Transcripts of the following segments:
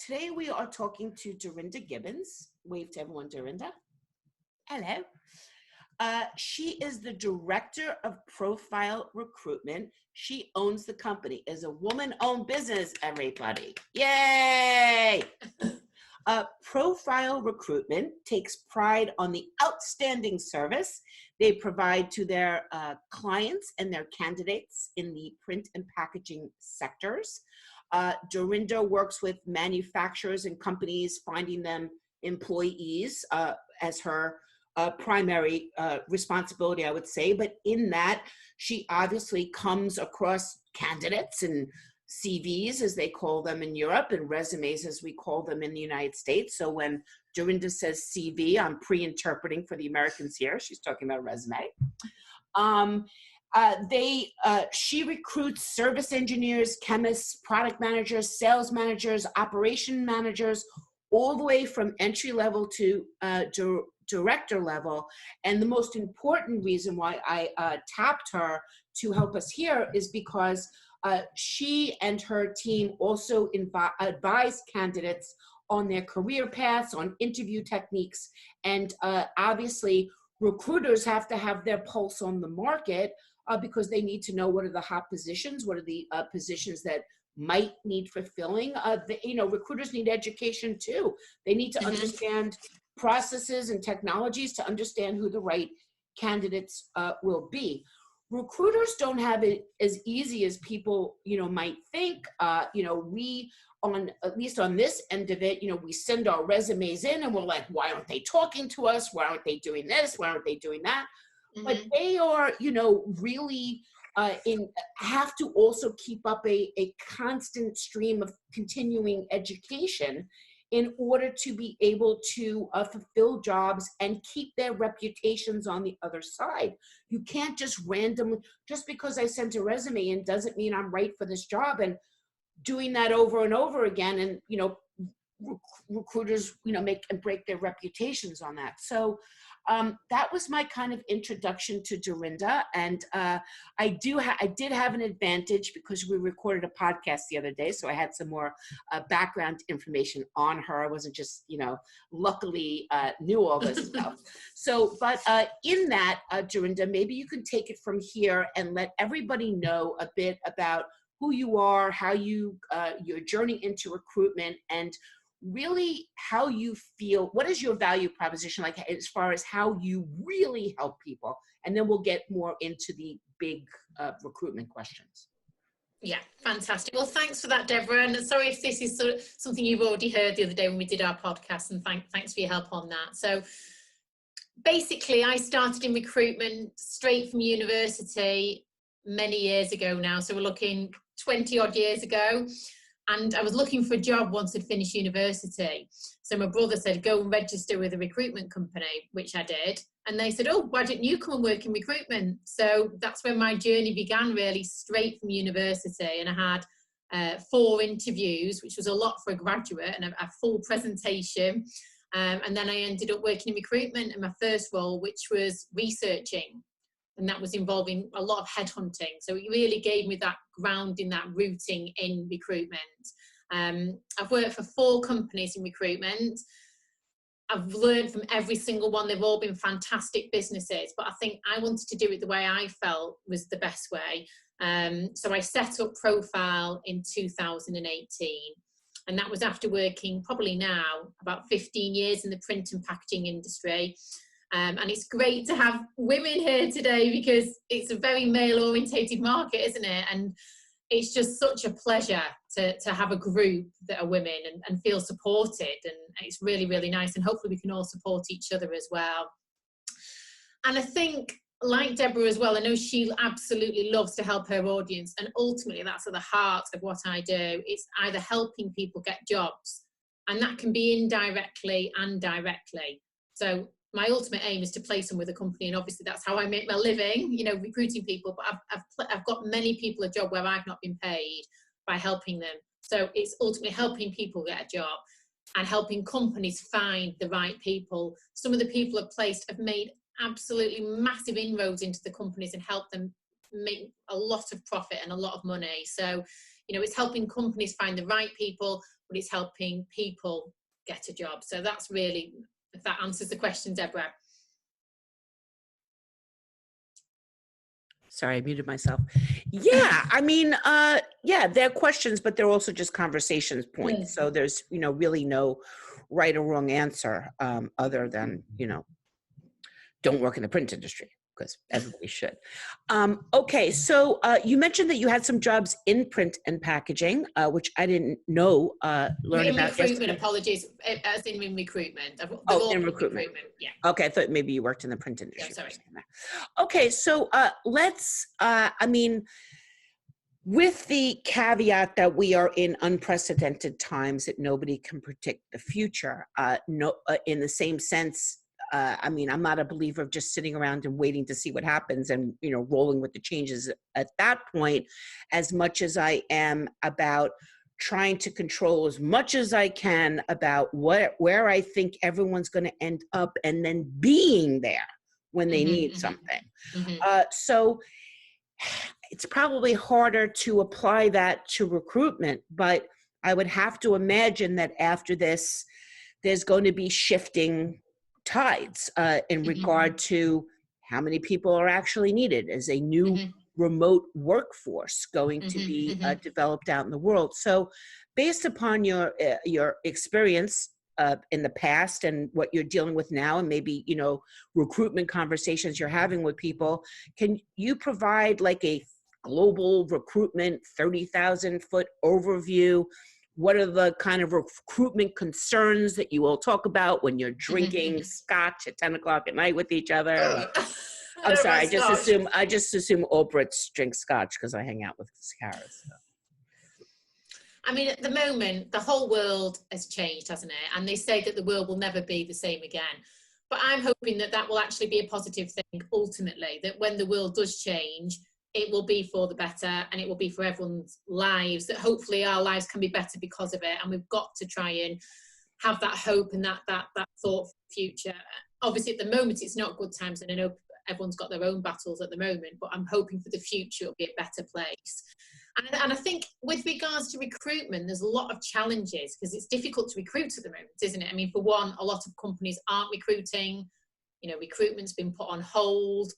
Today we are talking to Dorinda Gibbons. Wave to everyone, Dorinda. Hello. She is the director of profile recruitment. She owns the company. Is a woman-owned business, everybody. Yay! Profile recruitment takes pride on the outstanding service they provide to their clients and their candidates in the print and packaging sectors. Dorinda works with manufacturers and companies, finding them employees as her primary responsibility, I would say. But in that, she obviously comes across candidates and CVs, as they call them in Europe, and resumes, as we call them in the United States. So when Dorinda says CV, I'm pre-interpreting for the Americans here. She's talking about a resume. She recruits service engineers, chemists, product managers, sales managers, operation managers, all the way from entry level to director level. And the most important reason why I tapped her to help us here is because she and her team also advise candidates on their career paths, on interview techniques, and obviously recruiters have to have their pulse on the market because they need to know what are the hot positions, what are the positions that might need fulfilling. Recruiters need education too. They need to understand processes and technologies to understand who the right candidates will be. Recruiters don't have it as easy as people, might think. We, at least on this end of it, we send our resumes in and we're like, why aren't they talking to us? Why aren't they doing this? Why aren't they doing that? But they are, really have to also keep up a constant stream of continuing education in order to be able to fulfill jobs and keep their reputations on the other side. You can't just randomly, just because I sent a resume in doesn't mean I'm right for this job, and doing that over and over again, and recruiters make and break their reputations on that. So that was my kind of introduction to Dorinda, and I did have an advantage because we recorded a podcast the other day, so I had some more background information on her. I wasn't just luckily knew all this stuff. So, but in that, Dorinda, maybe you can take it from here and let everybody know a bit about who you are, how you your journey into recruitment, and really how you feel. What is your value proposition like as far as how you really help people? And then we'll get more into the big recruitment questions. Yeah, fantastic. Well, thanks for that, Deborah. And sorry if this is sort of something you've already heard the other day when we did our podcast, and thanks for your help on that. So basically, I started in recruitment straight from university many years ago now. So we're looking 20 odd years ago. And I was looking for a job once I'd finished university. So my brother said, go and register with a recruitment company, which I did. And they said, oh, why don't you come and work in recruitment? So that's when my journey began, really, straight from university. And I had 4 interviews, which was a lot for a graduate, and a full presentation. And then I ended up working in recruitment in my first role, which was researching. And that was involving a lot of headhunting. So it really gave me that grounding, that rooting in recruitment. I've worked for 4 companies in recruitment. I've learned from every single one. They've all been fantastic businesses, but I think I wanted to do it the way I felt was the best way. So I set up Profile in 2018. And that was after working probably now about 15 years in the print and packaging industry. And it's great to have women here today because it's a very male-orientated market, isn't it? And it's just such a pleasure to have a group that are women and feel supported. And it's really, really nice. And hopefully we can all support each other as well. And I think, like Deborah as well, I know she absolutely loves to help her audience. And ultimately, that's at the heart of what I do. It's either helping people get jobs, and that can be indirectly and directly. So my ultimate aim is to place them with a company, and obviously that's how I make my living, recruiting people. But I've got many people a job where I've not been paid by helping them. So it's ultimately helping people get a job and helping companies find the right people. Some of the people I've placed have made absolutely massive inroads into the companies and helped them make a lot of profit and a lot of money. So, it's helping companies find the right people, but it's helping people get a job. So that's really, if that answers the question, Deborah. Sorry, I muted myself. Yeah, I mean, yeah, they're questions, but they're also just conversations points. So there's, really no right or wrong answer other than, don't work in the print industry, because everybody should. Okay, so you mentioned that you had some jobs in print and packaging, which I didn't know. Learn in about recruitment, yesterday. apologies, as in recruitment. In recruitment. Yeah. Okay, I thought maybe you worked in the print industry. Yeah, sorry. Okay, so let's, with the caveat that we are in unprecedented times, that nobody can predict the future, in the same sense, I'm not a believer of just sitting around and waiting to see what happens and, rolling with the changes at that point, as much as I am about trying to control as much as I can about where I think everyone's going to end up, and then being there when they need something. So it's probably harder to apply that to recruitment, but I would have to imagine that after this, there's going to be shifting tides in regard to how many people are actually needed as a new remote workforce going to be developed out in the world. So based upon your experience in the past and what you're dealing with now, and maybe, recruitment conversations you're having with people, can you provide like a global recruitment 30,000 foot overview? What are the kind of recruitment concerns that you all talk about when you're drinking scotch at 10 o'clock at night with each other? I'm sorry, I just assume all Brits drink scotch because I hang out with Sarah. So. I mean, at the moment, the whole world has changed, hasn't it? And they say that the world will never be the same again. But I'm hoping that that will actually be a positive thing, ultimately, that when the world does change, it will be for the better, and it will be for everyone's lives, that hopefully our lives can be better because of it. And we've got to try and have that hope and that thought for the future. Obviously, at the moment, it's not good times, and I know everyone's got their own battles at the moment, but I'm hoping for the future it'll be a better place. And I think with regards to recruitment, there's a lot of challenges because it's difficult to recruit at the moment, isn't it? I mean, for one, a lot of companies aren't recruiting, recruitment's been put on hold.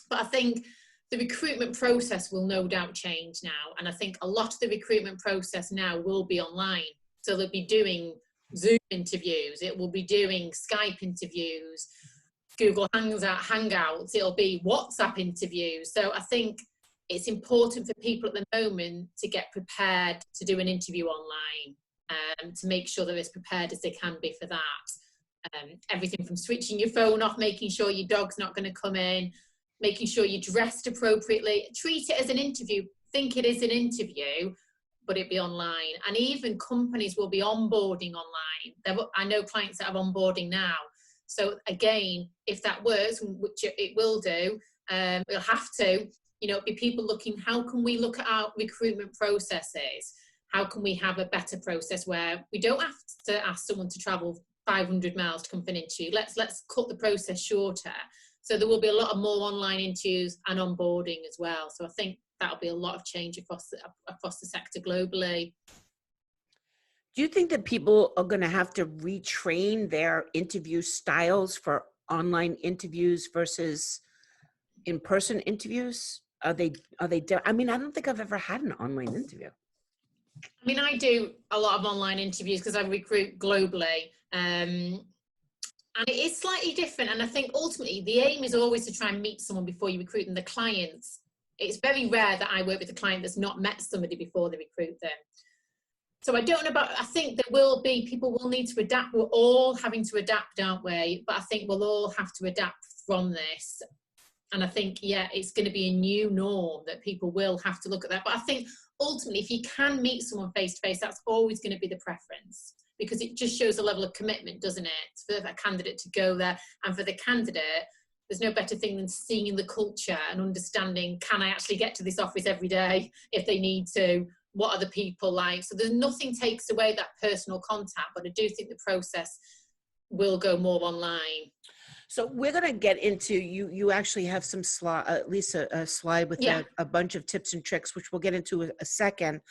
But I think the recruitment process will no doubt change now. And I think a lot of the recruitment process now will be online. So they'll be doing Zoom interviews, it will be doing Skype interviews, Google Hangouts, it'll be WhatsApp interviews. So I think it's important for people at the moment to get prepared to do an interview online, to make sure they're as prepared as they can be for that. Everything from switching your phone off, making sure your dog's not going to come in, making sure you're dressed appropriately. Treat it as an interview. Think it is an interview, but it be online. And even companies will be onboarding online. I know clients that have onboarding now. So again, if that works, which it will do, we'll have to, be people looking, how can we look at our recruitment processes? How can we have a better process where we don't have to ask someone to travel 500 miles to come for an interview? Let's cut the process shorter. So there will be a lot of more online interviews and onboarding as well. So I think that'll be a lot of change across the sector globally. Do you think that people are going to have to retrain their interview styles for online interviews versus in-person interviews? I don't think I've ever had an online interview. I mean, I do a lot of online interviews because I recruit globally. And it is slightly different. And I think ultimately the aim is always to try and meet someone before you recruit them. The clients, it's very rare that I work with a client that's not met somebody before they recruit them. So I don't know I think people will need to adapt. We're all having to adapt, aren't we? But I think we'll all have to adapt from this. And I think, it's going to be a new norm that people will have to look at that. But I think ultimately, if you can meet someone face to face, that's always going to be the preference, because it just shows a level of commitment, doesn't it, for that candidate to go there. And for the candidate, there's no better thing than seeing the culture and understanding, can I actually get to this office every day if they need to? What are the people like? So there's nothing takes away that personal contact, but I do think the process will go more online. So we're going to get into, you actually have some slide, at least a slide with a bunch of tips and tricks, which we'll get into a second.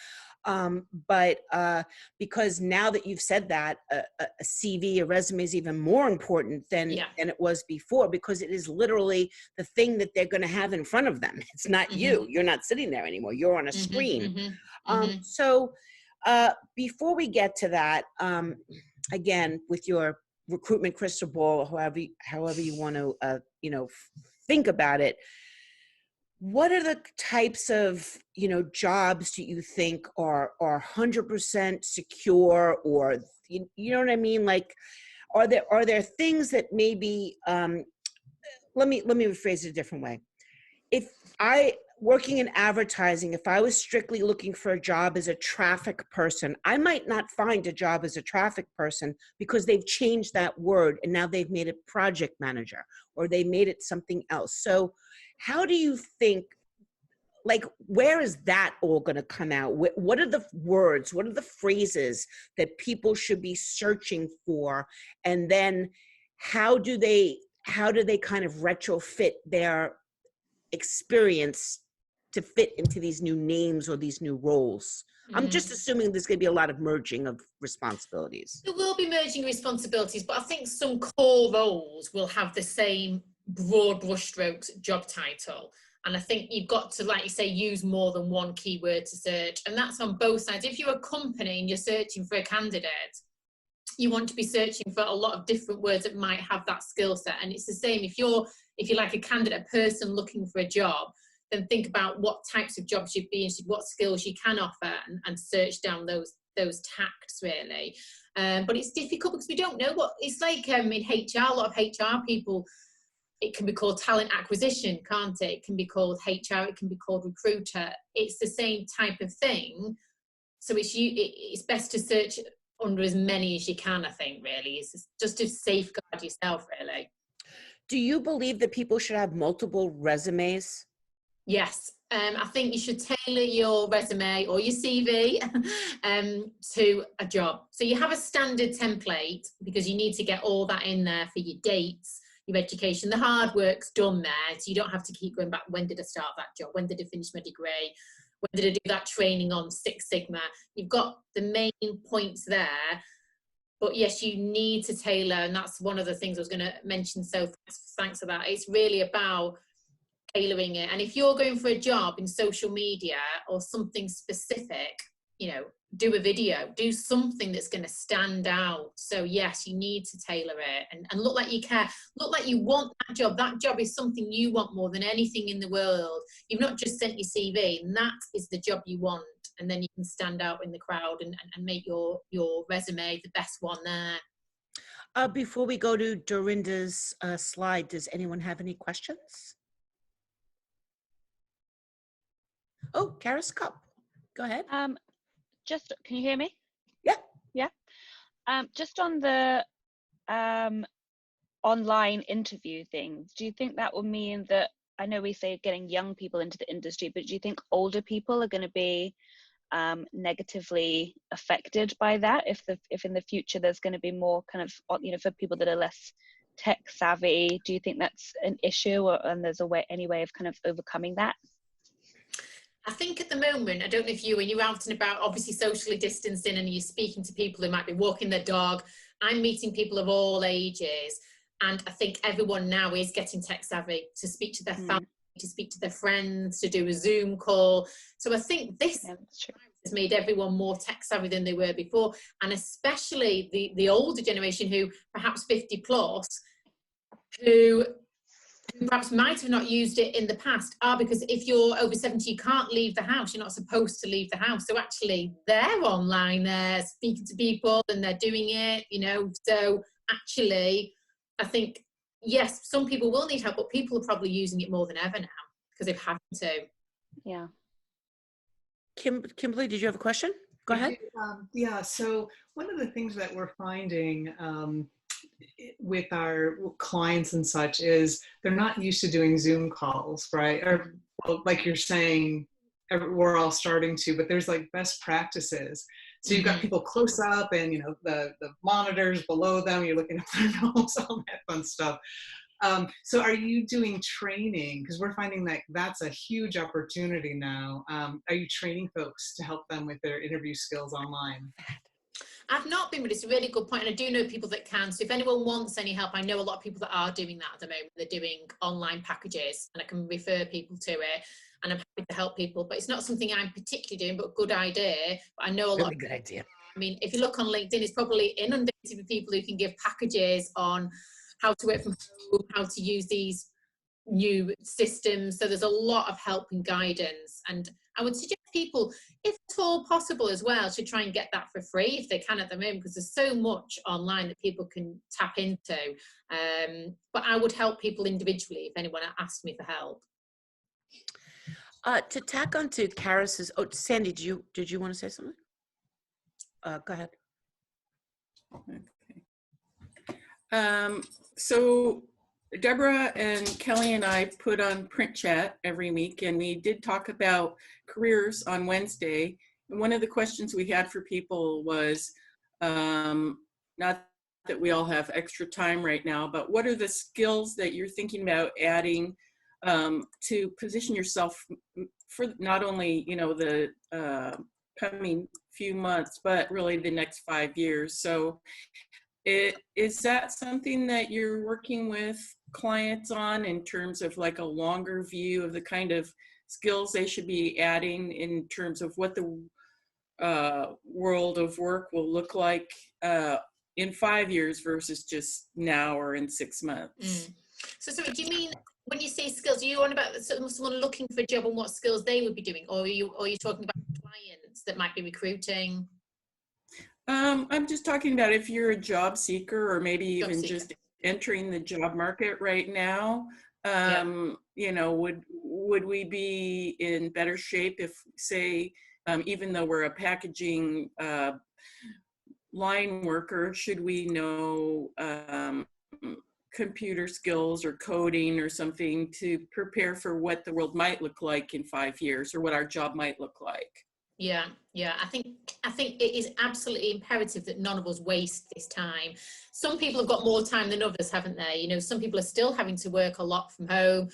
But because now that you've said that, a CV, a resume is even more important than it was before, because it is literally the thing that they're going to have in front of them. It's not you. You're not sitting there anymore. You're on a screen. So before we get to that, again, with your recruitment crystal ball, however you want to, think about it, what are the types of, jobs do you think are 100% secure, or, you know what I mean? Like, are there things that maybe, let me rephrase it a different way. If working in advertising, if I was strictly looking for a job as a traffic person, I might not find a job as a traffic person, because they've changed that word and now they've made it project manager, or they made it something else. So how do you think, like, where is that all going to come out? What are the words, what are the phrases that people should be searching for? And then how do they kind of retrofit their experience to fit into these new names or these new roles? I'm just assuming there's going to be a lot of merging of responsibilities. There will be merging responsibilities, but I think some core roles will have the same broad brushstrokes job title. And I think you've got to, like you say, use more than one keyword to search. And that's on both sides. If you're a company and you're searching for a candidate, you want to be searching for a lot of different words that might have that skill set. And it's the same if you're like a candidate, a person looking for a job, then think about what types of jobs you'd be interested in, what skills you can offer, and search down those tacts, really. But it's difficult because we don't know what it's like in HR. A lot of HR people, it can be called talent acquisition, can't it? It can be called HR, it can be called recruiter. It's the same type of thing. So it's best to search under as many as you can, I think, really. It's just to safeguard yourself, really. Do you believe that people should have multiple resumes? Yes. I think you should tailor your resume or your CV to a job. So you have a standard template, because you need to get all that in there for your dates, your education. The hard work's done there, so you don't have to keep going back. When did I start that job? When did I finish my degree? When did I do that training on Six Sigma? You've got the main points there. But yes, you need to tailor, and that's one of the things I was going to mention. So thanks for that. It's really about tailoring it. And if you're going for a job in social media or something specific, do a video, do something that's going to stand out. So yes, you need to tailor it and look like you care, look like you want that job. That job is something you want more than anything in the world. You've not just sent your CV, and that is the job you want. And then you can stand out in the crowd and make your resume the best one there. Before we go to Dorinda's slide, does anyone have any questions? Oh, Karis Cup, go ahead. Can you hear me? Yeah. Just on the online interview things, do you think that will mean that, I know we say getting young people into the industry, but do you think older people are going to be negatively affected by that? If in the future there's going to be more kind of, for people that are less tech savvy, do you think that's an issue, and there's any way of kind of overcoming that? I think at the moment, I don't know if when you're out and about, obviously socially distancing, and you're speaking to people who might be walking their dog, I'm meeting people of all ages. And I think everyone now is getting tech savvy to speak to their family, to speak to their friends, to do a Zoom call. So I think this has made everyone more tech savvy than they were before. And especially the older generation, who perhaps 50 plus, who perhaps might have not used it in the past, because if you're over 70, you can't leave the house. You're not supposed to leave the house. So actually they're online, they're speaking to people and they're doing it, So actually, I think, yes, some people will need help, but people are probably using it more than ever now because they've had to. Yeah. Kimberly, did you have a question? Go ahead. Yeah, so one of the things that we're finding with our clients and such is they're not used to doing Zoom calls, right? Or, well, like you're saying, we're all starting to, but there's like best practices. So you've got people close up and, the monitors below them, you're looking at their nose, all that fun stuff. So are you doing training? Because we're finding that that's a huge opportunity now. Are you training folks to help them with their interview skills online? I've not been, but it's a really good point, and I do know people that can. So if anyone wants any help, I know a lot of people that are doing that at the moment. They're doing online packages, and I can refer people to it, and I'm happy to help people. But it's not something I'm particularly doing, but a good idea. But I know a lot. Really good idea. I mean, if you look on LinkedIn, it's probably inundated with people who can give packages on how to work from home, how to use these new systems. So there's a lot of help and guidance, and I would suggest people, if at all possible as well, to try and get that for free if they can at the moment, because there's so much online that people can tap into. But I would help people individually if anyone asked me for help. To tack on to Karis's, oh, Sandy, did you want to say something? Go ahead. Okay. So Deborah and Kelly and I put on print chat every week, and we did talk about careers on Wednesday. And one of the questions we had for people was, not that we all have extra time right now, but what are the skills that you're thinking about adding to position yourself for not only, you know, the coming few months, but really the next 5 years. So is that something that you're working with clients on in terms of like a longer view of the kind of skills they should be adding in terms of what the world of work will look like in 5 years versus just now or in 6 months? So do you mean, when you say skills, are you on about someone looking for a job and what skills they would be doing, or are you talking about clients that might be recruiting? I'm just talking about if you're a job seeker or maybe even just entering the job market right now. You know, would we be in better shape if, say, even though we're a packaging line worker, should we know computer skills or coding or something to prepare for what the world might look like in 5 years or what our job might look like? Yeah, I think it is absolutely imperative that none of us waste this time. Some people have got more time than others, haven't they? You know, some people are still having to work a lot from home.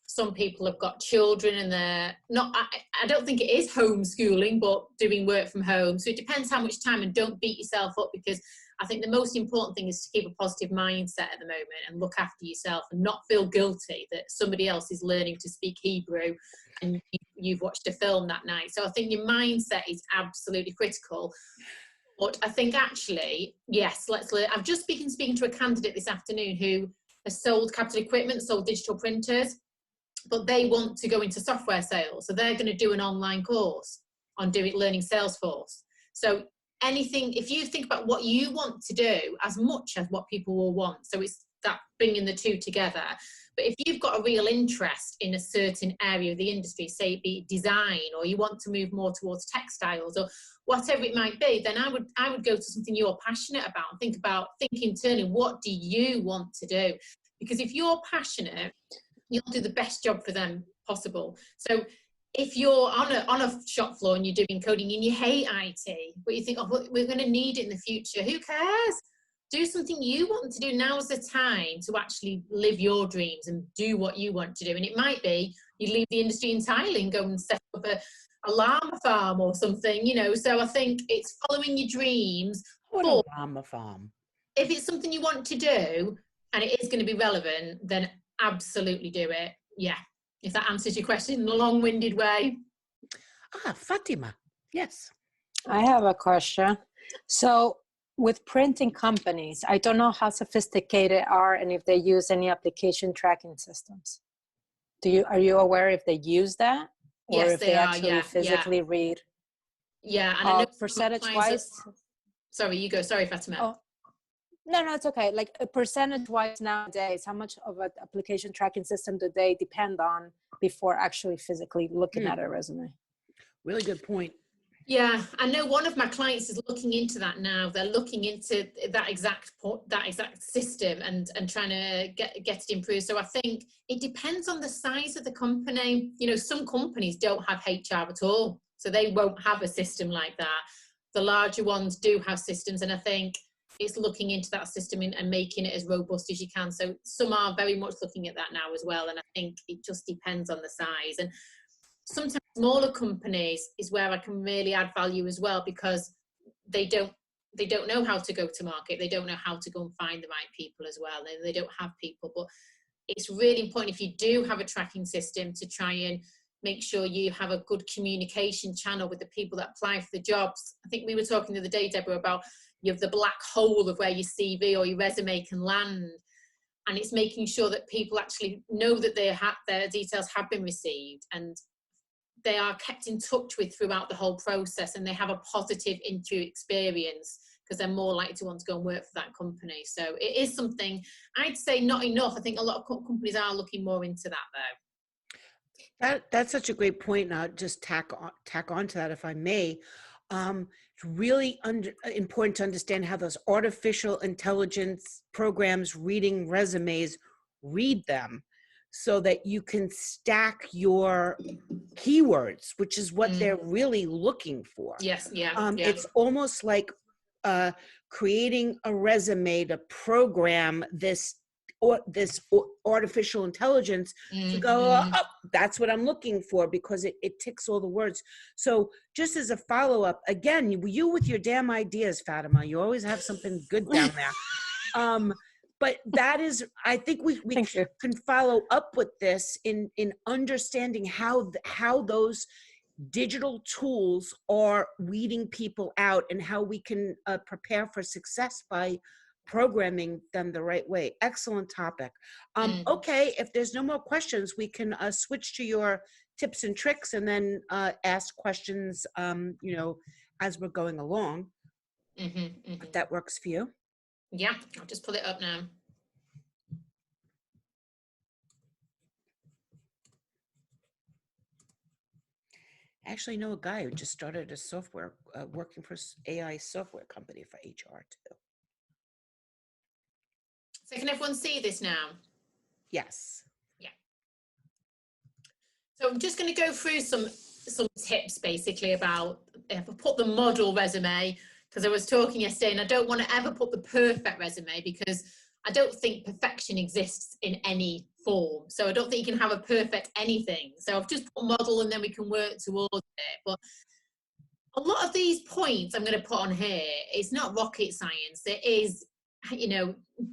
Some people have got children and they're not, I don't think it is homeschooling, but doing work from home. So it depends how much time, and don't beat yourself up, because I think the most important thing is to keep a positive mindset at the moment and look after yourself and not feel guilty that somebody else is learning to speak Hebrew and you've watched a film that night. So I think your mindset is absolutely critical. But I think actually, yes, let's learn. I've just been speaking to a candidate this afternoon who has sold capital equipment, sold digital printers, but they want to go into software sales. So they're going to do an online course on learning Salesforce. So anything, if you think about what you want to do as much as what people will want, so it's that bringing the two together. But if you've got a real interest in a certain area of the industry, say it be design, or you want to move more towards textiles or whatever it might be, then I would go to something you're passionate about and think internally, what do you want to do? Because if you're passionate, you'll do the best job for them possible. So if you're on a shop floor and you're doing coding and you hate IT, but you think, oh, we're going to need it in the future, who cares? Do something you want to do. Now's the time to actually live your dreams and do what you want to do. And it might be you leave the industry entirely and go and set up a llama farm or something, you know. So I think it's following your dreams. What a llama farm. If it's something you want to do and it is going to be relevant, then absolutely do it. Yeah. If that answers your question in a long-winded way. Fatima, yes. I have a question. So with printing companies, I don't know how sophisticated are and if they use any application tracking systems. Are you aware if they use that? Or Yes, if they actually physically read? Yeah, and I know percentage-wise. Sorry, you go. Sorry, Fatima. Oh. No, it's okay. Like percentage-wise nowadays, how much of an application tracking system do they depend on before actually physically looking at a resume? Really good point. Yeah, I know one of my clients is looking into that now. They're looking into that exact system and trying to get it improved. So I think it depends on the size of the company. You know, some companies don't have HR at all, so they won't have a system like that. The larger ones do have systems, and I think it's looking into that system and making it as robust as you can. So some are very much looking at that now as well. And I think it just depends on the size. And sometimes smaller companies is where I can really add value as well, because they don't know how to go to market. They don't know how to go and find the right people as well. They don't have people. But it's really important, if you do have a tracking system, to try and make sure you have a good communication channel with the people that apply for the jobs. I think we were talking the other day, Deborah, about you have the black hole of where your CV or your resume can land. And it's making sure that people actually know that their details have been received, and they are kept in touch with throughout the whole process, and they have a positive interview experience, because they're more likely to want to go and work for that company. So it is something, I'd say not enough. I think a lot of companies are looking more into that though. That's such a great point. Now, just tack on to that, if I may. It's really important to understand how those artificial intelligence programs reading resumes read them, so that you can stack your keywords, which is what they're really looking for. Yes, yeah. It's almost like creating a resume to program this artificial intelligence to go, oh, that's what I'm looking for, because it ticks all the words. So just as a follow-up, again, you with your damn ideas, Fatima, you always have something good down there. But that is, I think we can follow up with this in understanding how those digital tools are weeding people out, and how we can prepare for success by programming them the right way. Excellent topic. Okay, if there's no more questions, we can switch to your tips and tricks, and then ask questions, as we're going along. If that works for you. Yeah, I'll just pull it up now. I actually know a guy who just started a software, working for AI software company for HR too. So can everyone see this now? Yes. Yeah. So I'm just going to go through some tips basically about, if I put the model resume, because I was talking yesterday, and I don't want to ever put the perfect resume, because I don't think perfection exists in any form. So I don't think you can have a perfect anything. So I've just put model, and then we can work towards it. But a lot of these points I'm going to put on here, it's not rocket science. It is,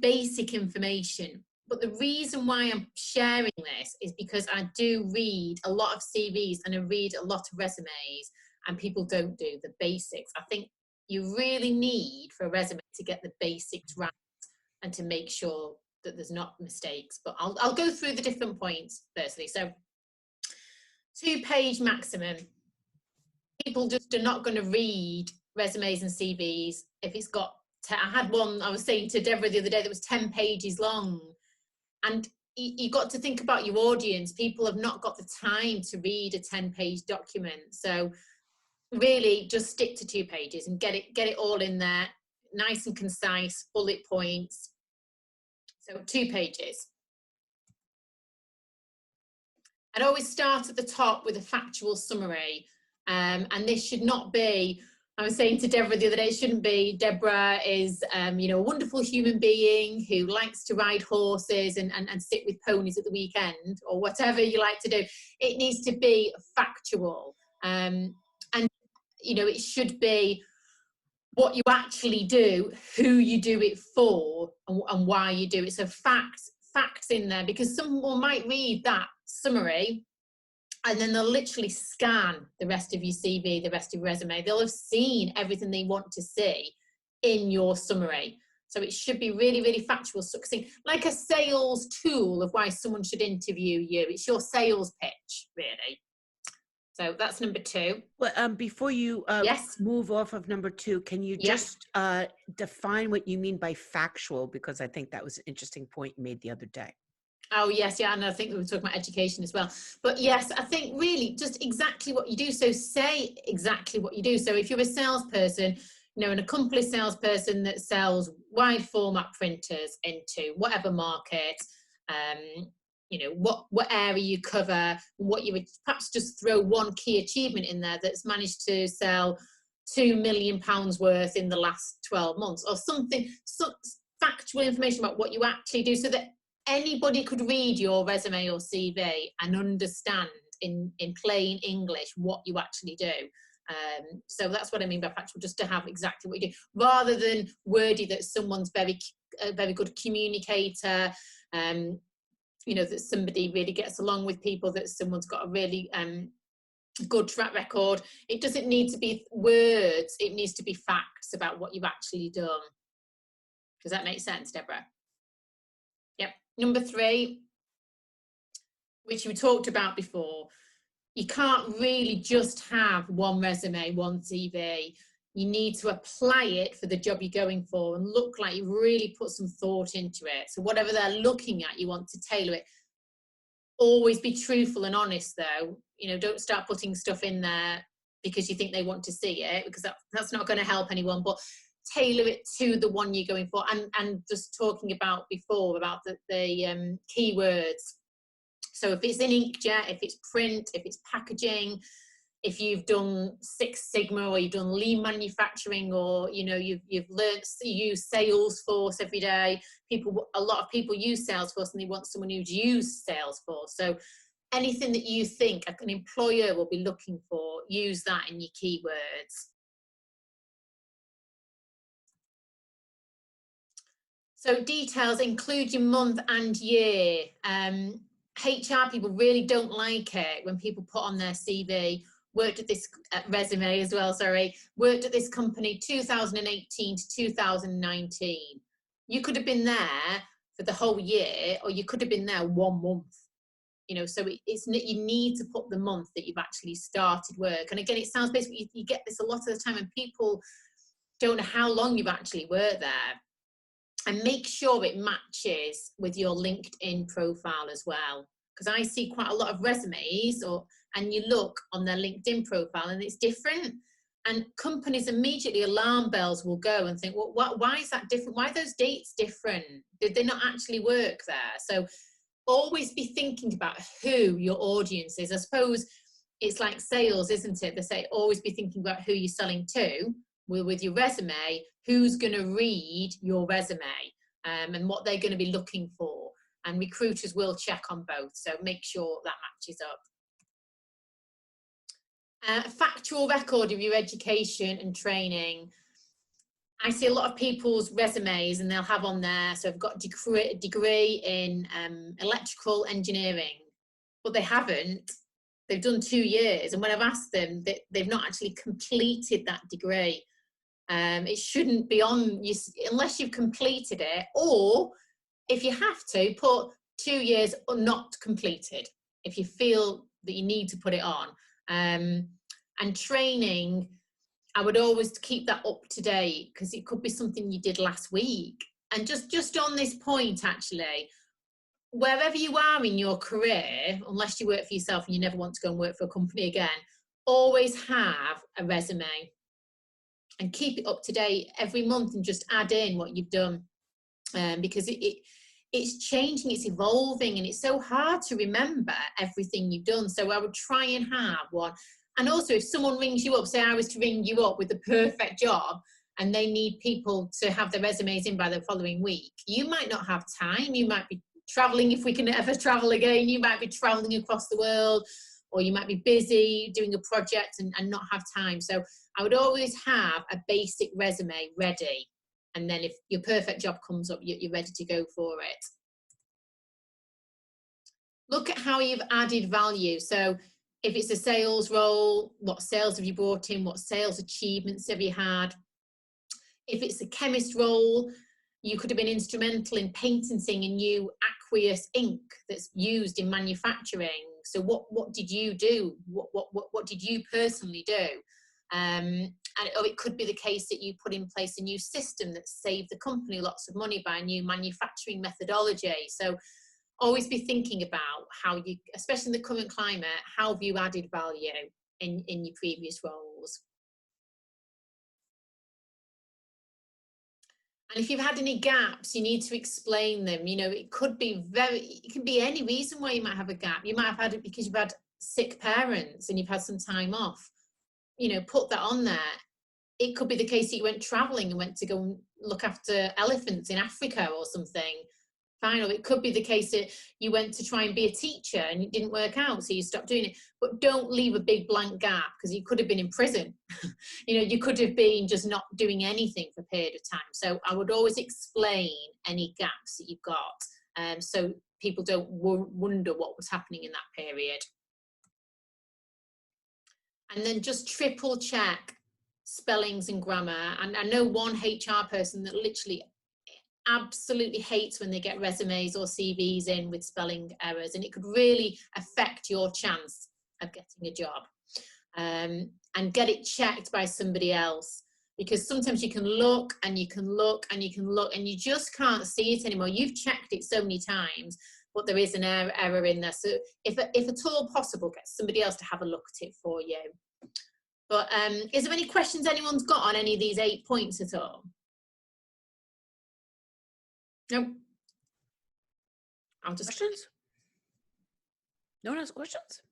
basic information. But the reason why I'm sharing this is because I do read a lot of CVs, and I read a lot of resumes, and people don't do the basics. I think you really need, for a resume, to get the basics right, and to make sure that there's not mistakes. But I'll go through the different points firstly. So 2-page maximum. People just are not going to read resumes and CVs if it's got, I had one, I was saying to Deborah the other day, that was 10 pages long. And you got to think about your audience. People have not got the time to read a 10-page document. So really just stick to 2 pages and get it all in there, nice and concise, bullet points. So 2 pages. I'd always start at the top with a factual summary. And this should not be, I was saying to Deborah the other day, it shouldn't be, Deborah is, a wonderful human being who likes to ride horses and sit with ponies at the weekend, or whatever you like to do. It needs to be factual. And, it should be what you actually do, who you do it for, and why you do it. So facts in there, because someone might read that summary, and then they'll literally scan the rest of your CV, the rest of your resume. They'll have seen everything they want to see in your summary. So it should be really, really factual, succinct, like a sales tool of why someone should interview you. It's your sales pitch, really. So that's number 2. Well, before you yes, move off of number 2, can you just define what you mean by factual? Because I think that was an interesting point you made the other day. Oh, yes, yeah, and I think we were talking about education as well. But yes, I think really just exactly what you do. So say exactly what you do. So if you're a salesperson, an accomplished salesperson that sells wide format printers into whatever market, what area you cover, what you would perhaps just throw one key achievement in there that's managed to sell £2 million worth in the last 12 months, or something, some factual information about what you actually do, so that anybody could read your resume or CV and understand in plain English what you actually do. So that's what I mean by factual, just to have exactly what you do, rather than wordy that someone's a very good communicator, you know, that somebody really gets along with people, that someone's got a really good track record. It doesn't need to be words, it needs to be facts about what you've actually done. Does that make sense, Deborah? Yep. Number 3, which we talked about before, you can't really just have one resume, one CV. You need to apply it for the job you're going for and look like you really put some thought into it. So whatever they're looking at, you want to tailor it. Always be truthful and honest though. You know, don't start putting stuff in there because you think they want to see it, because that's not going to help anyone, but tailor it to the one you're going for. And just talking about before, about the keywords. So if it's in inkjet, if it's print, if it's packaging, if you've done Six Sigma, or you've done lean manufacturing, or you know you've learned to use Salesforce every day. A lot of people use Salesforce, and they want someone who's used Salesforce. So anything that you think an employer will be looking for, use that in your keywords. So details, include your month and year. HR people really don't like it when people put on their CV, worked at this resume as well, sorry, worked at this company 2018 to 2019. You could have been there for the whole year, or you could have been there 1 month. You know, so you need to put the month that you've actually started work. And again, it sounds basically, you get this a lot of the time, and people don't know how long you've actually worked there. And make sure it matches with your LinkedIn profile as well. Because I see quite a lot of resumes, and you look on their LinkedIn profile and it's different. And companies immediately, alarm bells will go and think, well, why is that different? Why are those dates different? Did they not actually work there? So always be thinking about who your audience is. I suppose it's like sales, isn't it? They say always be thinking about who you're selling to. With your resume, who's going to read your resume, and what they're going to be looking for. And recruiters will check on both, so make sure that matches up. A factual record of your education and training. I see a lot of people's resumes, and they'll have on there, so I've got a degree in electrical engineering, but they haven't. They've done 2 years, and when I've asked them, they've not actually completed that degree. It shouldn't be on you unless you've completed it, or if you have to, put 2 years or not completed if you feel that you need to put it on. And training, I would always keep that up to date, because it could be something you did last week. And just on this point, actually, wherever you are in your career, unless you work for yourself and you never want to go and work for a company again, always have a resume. And keep it up to date every month, and just add in what you've done, because it's changing, it's evolving, and it's so hard to remember everything you've done. So I would try and have one. And also, if someone rings you up, say I was to ring you up with the perfect job, and they need people to have their resumes in by the following week, you might not have time. You might be traveling, if we can ever travel again. You might be traveling across the world, or you might be busy doing a project and not have time. So I would always have a basic resume ready. And then if your perfect job comes up, you're ready to go for it. Look at how you've added value. So if it's a sales role, what sales have you brought in? What sales achievements have you had? If it's a chemist role, you could have been instrumental in patenting a new aqueous ink that's used in manufacturing. So what did you do? What did you personally do? Or it could be the case that you put in place a new system that saved the company lots of money by a new manufacturing methodology. So always be thinking about how you, especially in the current climate, how have you added value in your previous roles? And if you've had any gaps, you need to explain them. You know, it can be any reason why you might have a gap. You might have had it because you've had sick parents and you've had some time off. You know, put that on there. it could be the case that you went traveling and went to go and look after elephants in Africa or something. Fine. Or it could be the case that you went to try and be a teacher and it didn't work out, so you stopped doing it. But don't leave a big blank gap, because you could have been in prison. You know, you could have been just not doing anything for a period of time. So I would always explain any gaps that you've got, so people don't wonder what was happening in that period. And then just triple check spellings and grammar. And I know one HR person that literally absolutely hates when they get resumes or CVs in with spelling errors, and it could really affect your chance of getting a job. And get it checked by somebody else, because sometimes you can look and you can look and you can look and you just can't see it anymore. You've checked it so many times, but there is an error in there. So if at all possible, get somebody else to have a look at it for you. But is there any questions anyone's got on any of these 8 points at all? No. I'll just Questions? No one has questions?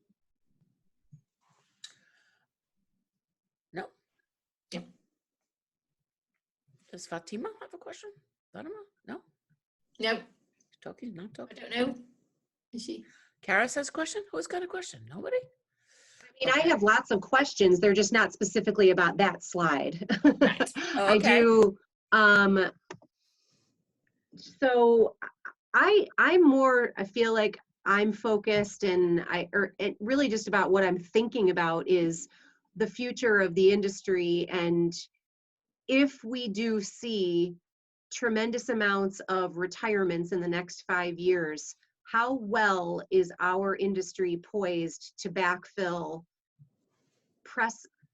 No. Yeah. Does Fatima have a question? Fatima? No. No. Talking, not talking. I don't know. Is she? Karis has a question? Who's got a question? Nobody? I mean, I have lots of questions. They're just not specifically about that slide. Right. Oh, I okay. do. So I feel like I'm focused, and it really just about what I'm thinking about is the future of the industry. And if we do see tremendous amounts of retirements in the next 5 years, how well is our industry poised to backfill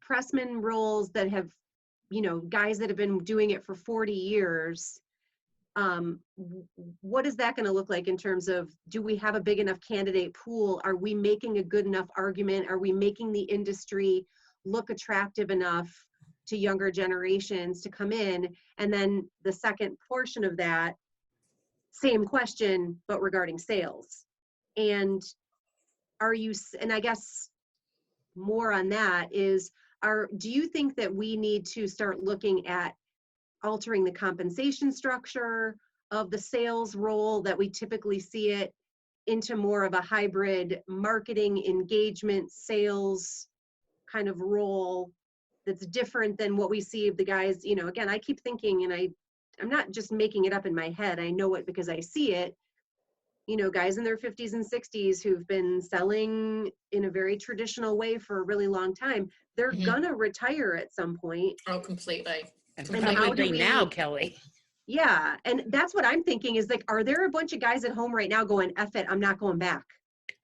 pressman roles that have, you know, guys that have been doing it for 40 years? What is that going to look like in terms of, do we have a big enough candidate pool? Are we making a good enough argument? Are we making the industry look attractive enough to younger generations to come in? And then the second portion of that, same question, but regarding sales. And I guess more on that is, do you think that we need to start looking at altering the compensation structure of the sales role that we typically see it into more of a hybrid marketing engagement sales kind of role that's different than what we see of the guys? You know, again, I keep thinking, and I'm not just making it up in my head, I know it because I see it, you know, guys in their 50s and 60s who've been selling in a very traditional way for a really long time, they're gonna retire at some point. Oh, completely. And Completely. how do we now, Kelly? Yeah, and that's what I'm thinking is, like, are there a bunch of guys at home right now going, F it, I'm not going back?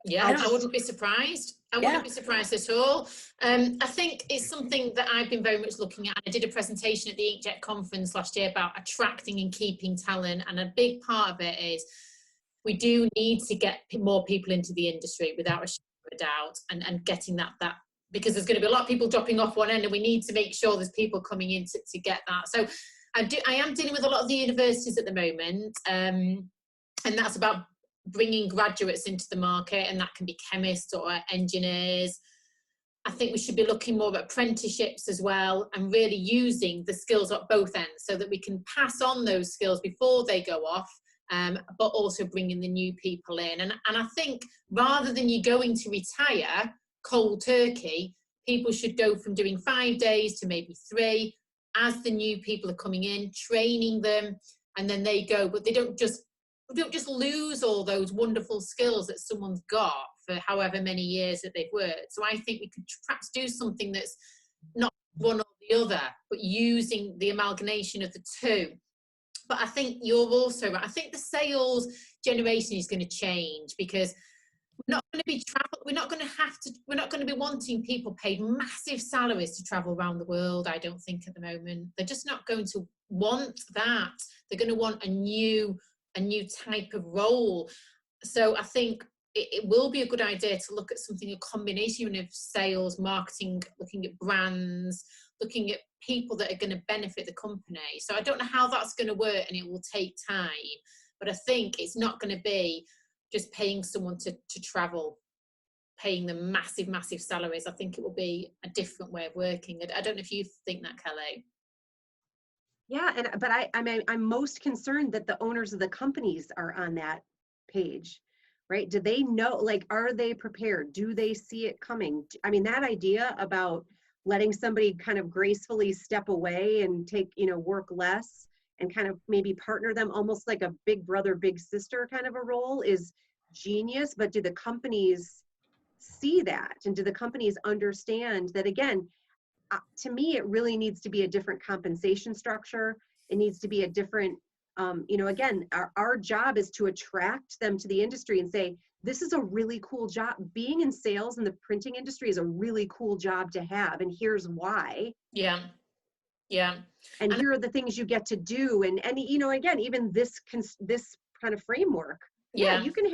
Yeah, I wouldn't be surprised. I wouldn't be surprised at all. I think it's something that I've been very much looking at. I did a presentation at the Inkjet conference last year about attracting and keeping talent, and a big part of it is we do need to get more people into the industry without a shadow of a doubt, and getting that because there's going to be a lot of people dropping off one end, and we need to make sure there's people coming in to get that. So I am dealing with a lot of the universities at the moment, and that's about bringing graduates into the market, and that can be chemists or engineers. I think we should be looking more at apprenticeships as well, and really using the skills at both ends so that we can pass on those skills before they go off, but also bringing the new people in. And I think rather than you going to retire cold turkey, people should go from doing 5 days to maybe 3 as the new people are coming in, training them, and then they go. But they don't just lose all those wonderful skills that someone's got for however many years that they've worked. So I think we could perhaps do something that's not one or the other, but using the amalgamation of the two. But I think you're also right. I think the sales generation is going to change, because we're not going to be we're not going to be wanting people paid massive salaries to travel around the world, I don't think, at the moment. They're just not going to want that. They're going to want a new type of role. So I think it will be a good idea to look at something, a combination of sales, marketing, looking at brands, looking at people that are going to benefit the company. So I don't know how that's going to work, and it will take time, but I think it's not going to be just paying someone to travel. paying them massive, massive salaries. I think it will be a different way of working. I don't know if you think that, Kelly. Yeah, but I mean, I'm most concerned that the owners of the companies are on that page, right? Do they know, like, are they prepared? Do they see it coming? I mean, that idea about letting somebody kind of gracefully step away and take, work less and kind of maybe partner them almost like a big brother, big sister kind of a role is genius. But do the companies see that? And do the companies understand that, again, to me, it really needs to be a different compensation structure. It needs to be a different, again, our job is to attract them to the industry and say, this is a really cool job. Being in sales in the printing industry is a really cool job to have. And here's why. Yeah. Yeah. And here are the things you get to do. And again, even this kind of framework. Yeah, you can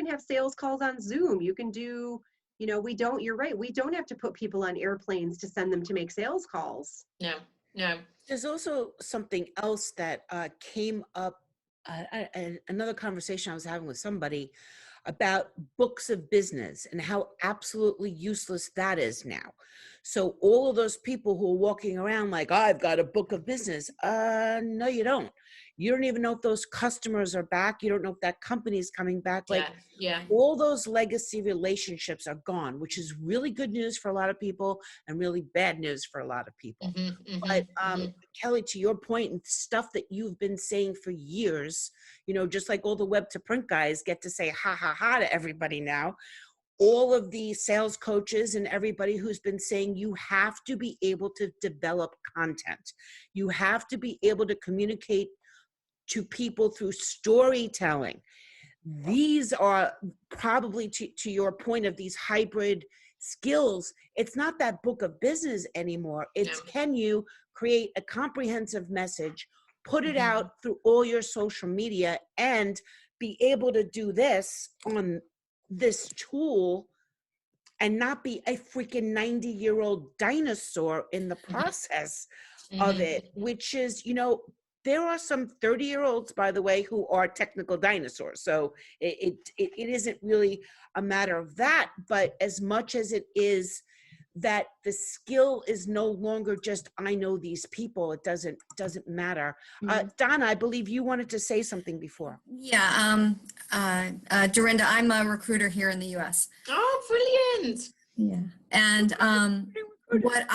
have sales calls on Zoom. You can do, you're right. We don't have to put people on airplanes to send them to make sales calls. No. There's also something else that came up, another conversation I was having with somebody about books of business and how absolutely useless that is now. So all of those people who are walking around like, I've got a book of business. No, you don't. You don't even know if those customers are back. You don't know if that company is coming back. Like, all those legacy relationships are gone, which is really good news for a lot of people and really bad news for a lot of people. But Kelly, to your point, and stuff that you've been saying for years, just like all the web to print guys get to say ha ha ha to everybody now, all of the sales coaches and everybody who's been saying you have to be able to develop content. You have to be able to communicate to people through storytelling. These are probably, to your point of these hybrid skills, it's not that book of business anymore. It's can you create a comprehensive message, put it out through all your social media, and be able to do this on this tool and not be a freaking 90-year-old dinosaur in the process of it, which is, there are some 30-year-olds, by the way, who are technical dinosaurs. So it isn't really a matter of that, but as much as it is that the skill is no longer just, I know these people, it doesn't matter. Donna, I believe you wanted to say something before. Yeah, Dorinda, I'm a recruiter here in the U.S. Oh, brilliant. Yeah, and what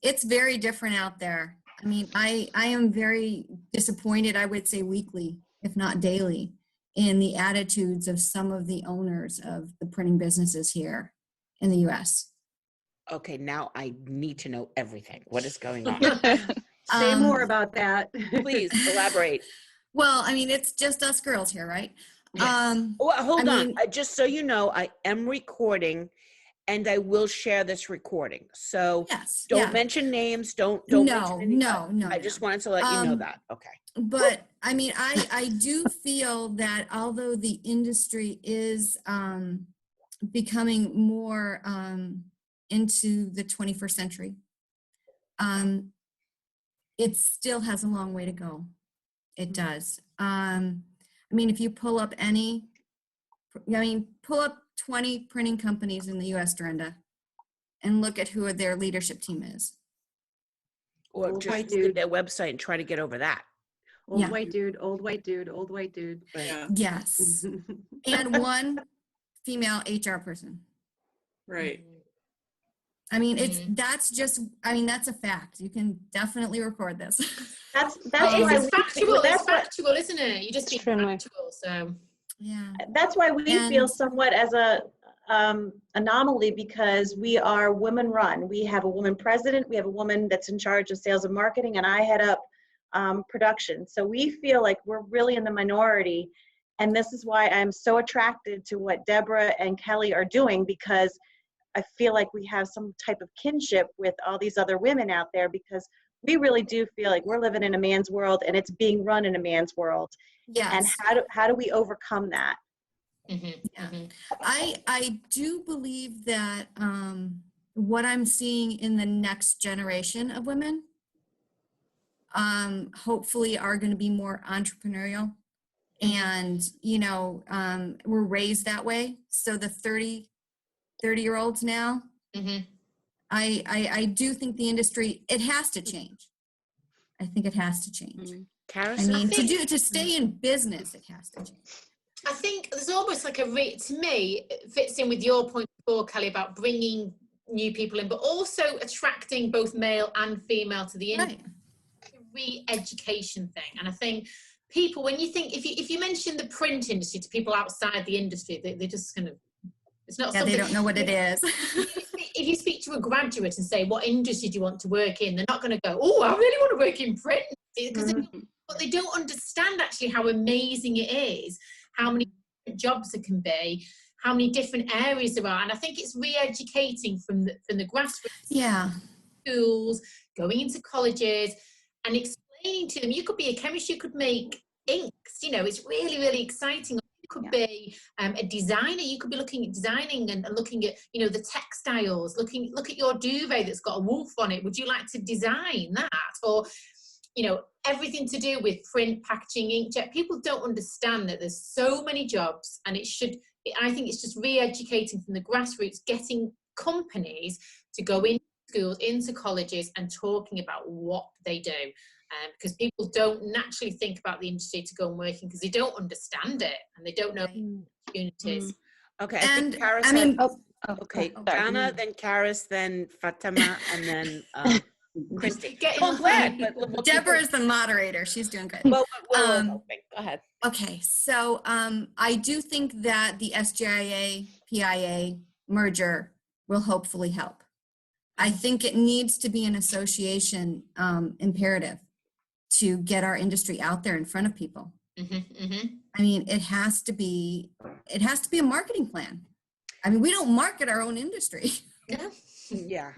it's very different out there. I mean, I am very disappointed, I would say weekly, if not daily, in the attitudes of some of the owners of the printing businesses here in the U.S. Okay, now I need to know everything. What is going on? Say more about that. Please elaborate. Well, I mean, it's just us girls here, right? Yes. Hold on. Just so you know, I am recording and I will share this recording. So don't mention names. Don't mention anybody. No. I just wanted to let you know that. Okay. But I mean, I do feel that although the industry is becoming more into the 21st century, it still has a long way to go. It does. I mean, if you pull up pull up 20 printing companies in the U.S., Dorinda, and look at who their leadership team is. Or just look at their website and try to get over that. Old white dude, old white dude, old white dude. Yeah. Yes. And one female HR person. Right. I mean, that's a fact. You can definitely record this. That's why it's factual. It's factual, isn't it? You just be factual. So yeah. That's why we feel somewhat as a anomaly, because we are women run. We have a woman president. We have a woman that's in charge of sales and marketing, and I head up production. So we feel like we're really in the minority. And this is why I'm so attracted to what Deborah and Kelly are doing, because I feel like we have some type of kinship with all these other women out there, because we really do feel like we're living in a man's world and it's being run in a man's world. Yes. And how do we overcome that? I do believe that what I'm seeing in the next generation of women hopefully are going to be more entrepreneurial And, you know, we're raised that way. So the 30-year-olds now, I do think the industry, it has to change. I think it has to change. I mean, to stay in business, it has to change. I think there's almost like to me, it fits in with your point before, Kelly, about bringing new people in, but also attracting both male and female to the industry. Re-education thing. And I think people, when you think, if you mention the print industry to people outside the industry, they just kind of, it's not something. They don't know what it is. If you speak to a graduate and say, what industry do you want to work in? They're not going to go, oh, I really want to work in print. Because they don't understand actually how amazing it is, how many jobs there can be, how many different areas there are. And I think it's re-educating from the grassroots schools, going into colleges and explaining to them, you could be a chemist, you could make inks, you know, it's really, really exciting. You could be a designer, you could be looking at designing and looking at, you know, the textiles, look at your duvet that's got a wolf on it. Would you like to design that? Or, you know, everything to do with print, packaging, inkjet. People don't understand that there's so many jobs, and I think it's just re-educating from the grassroots, getting companies to go into schools, into colleges and talking about what they do. Because people don't naturally think about the industry to go and working because they don't understand it and they don't know opportunities. Okay, And Karis Donna, then Karis, then Fatima, and then Christy. I'm glad, but Deborah is the moderator. She's doing good. Well, go ahead. Okay, so I do think that the SGIA-PIA merger will hopefully help. I think it needs to be an association imperative to get our industry out there in front of people. I mean, it has to be a marketing plan. I mean, we don't market our own industry. Yeah,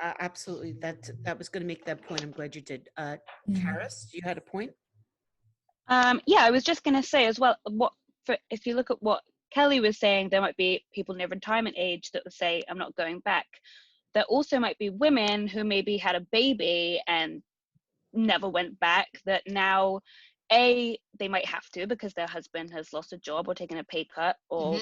absolutely. That was going to make that point. I'm glad you did. Karis, you had a point? Yeah, I was just going to say as well, if you look at what Kelly was saying, there might be people near retirement age that would say, I'm not going back. There also might be women who maybe had a baby and never went back, that now they might have to because their husband has lost a job or taken a pay cut, or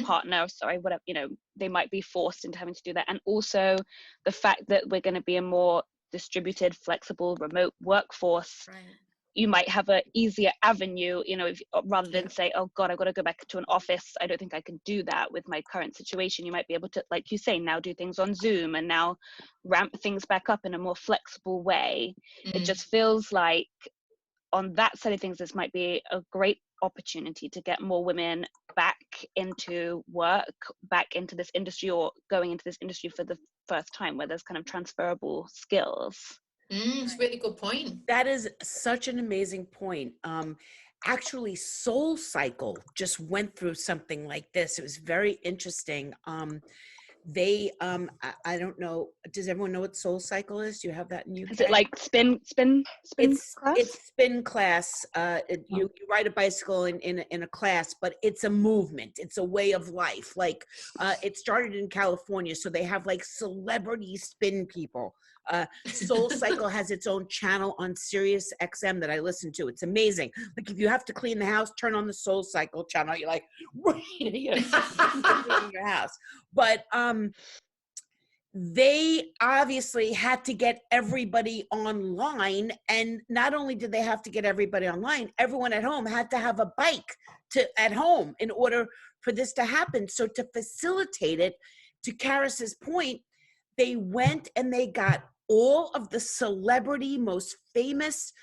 partner, whatever, you know, they might be forced into having to do that. And also the fact that we're going to be a more distributed, flexible, remote workforce. Right. You might have an easier avenue, you know, rather than say, oh God, I've got to go back to an office. I don't think I can do that with my current situation. You might be able to, like you say, now do things on Zoom and now ramp things back up in a more flexible way. It just feels like on that side of things, this might be a great opportunity to get more women back into work, back into this industry, or going into this industry for the first time, where there's kind of transferable skills. It's a really good point. That is such an amazing point. Actually, Soul Cycle just went through something like this. It was very interesting. They, I don't know, does everyone know what Soul Cycle is? Do you have that in UK? Is it like spin class? It's spin class. You ride a bicycle in a class, but it's a movement. It's a way of life. Like it started in California, so they have like celebrity spin people. Soul Cycle has its own channel on Sirius XM that I listen to. It's amazing. Like if you have to clean the house, turn on the Soul Cycle channel. You're like, you know, in your house. But they obviously had to get everybody online, and not only did they have to get everybody online, everyone at home had to have a bike at home in order for this to happen. So to facilitate it, to Karis's point, they went and they got all of the celebrity, most famous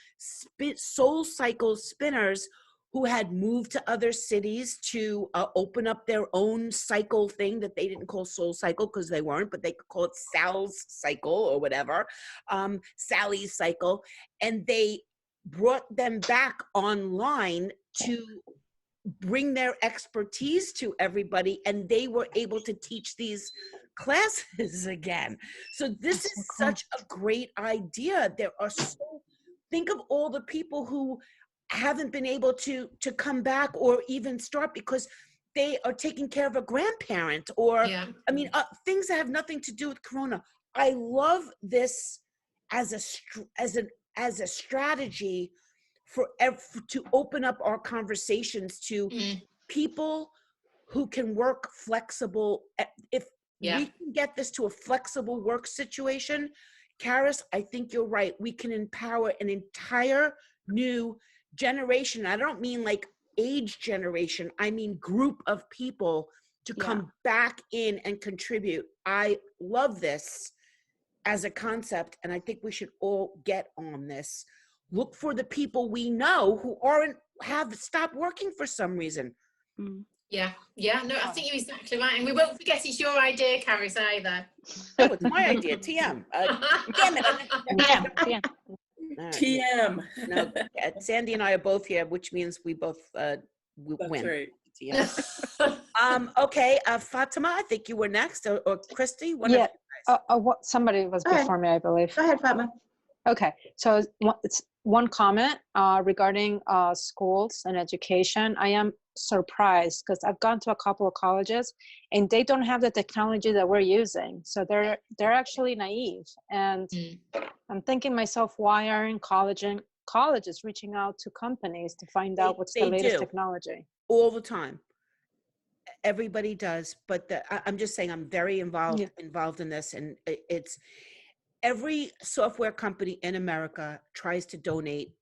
Soul Cycle spinners who had moved to other cities to open up their own cycle thing that they didn't call Soul Cycle because they weren't, but they could call it Sal's Cycle or whatever, Sally's Cycle. And they brought them back online to bring their expertise to everybody, and they were able to teach these classes again. So this is such a great idea. There are think of all the people who haven't been able to come back or even start because they are taking care of a grandparent, or I mean things that have nothing to do with Corona. I love this as a strategy to open up our conversations to people who can work flexible. If we can get this to a flexible work situation, Karis, I think you're right. We can empower an entire new generation. I don't mean like age generation. I mean group of people to come back in and contribute. I love this as a concept, and I think we should all get on this. Look for the people we know who have stopped working for some reason. Yeah, no, I think you're exactly right. And we won't forget it's your idea, Karis, either. No, it's my idea, TM. Damn it. TM. TM. No, Sandy and I are both here, which means we both win. That's right. TM. Okay, Fatima, I think you were next, or Christy. Somebody was before me, I believe. Go ahead, Fatima. Okay, so it's one comment regarding schools and education. I am surprised because I've gone to a couple of colleges and they don't have the technology that we're using. So they're actually naive. And I'm thinking myself, why aren't colleges reaching out to companies to find out what's the latest technology? All the time. Everybody does, but I'm just saying I'm very involved in this, and it's every software company in America tries to donate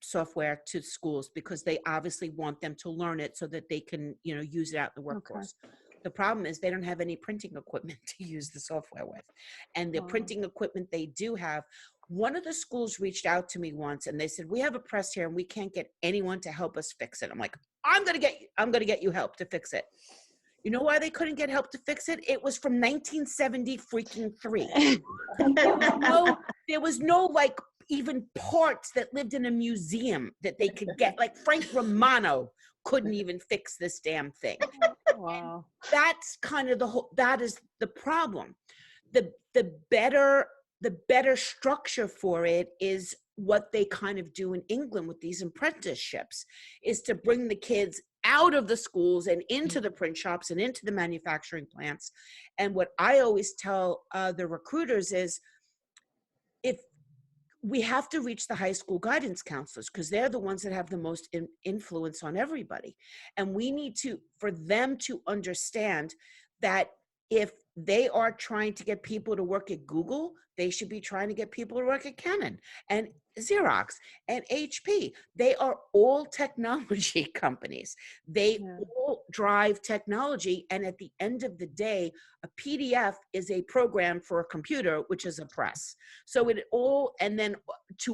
software to schools because they obviously want them to learn it so that they can, use it out in the workforce. Okay. The problem is they don't have any printing equipment to use the software with. And the printing equipment they do have, one of the schools reached out to me once and they said, we have a press here and we can't get anyone to help us fix it. I'm like, I'm going to get you help to fix it. You know why they couldn't get help to fix it? It was from 1970 freaking 3. There was no like even parts that lived in a museum that they could get. Like Frank Romano couldn't even fix this damn thing. Wow. That's kind of that is the problem. The better structure for it is what they kind of do in England with these apprenticeships, is to bring the kids out of the schools and into the print shops and into the manufacturing plants. And what I always tell the recruiters is, if we have to reach the high school guidance counselors, because they're the ones that have the most influence on everybody. And we need for them to understand that if they are trying to get people to work at Google, they should be trying to get people to work at Canon and Xerox and HP. They are all technology companies. They all drive technology. And at the end of the day, a PDF is a program for a computer, which is a press. So and then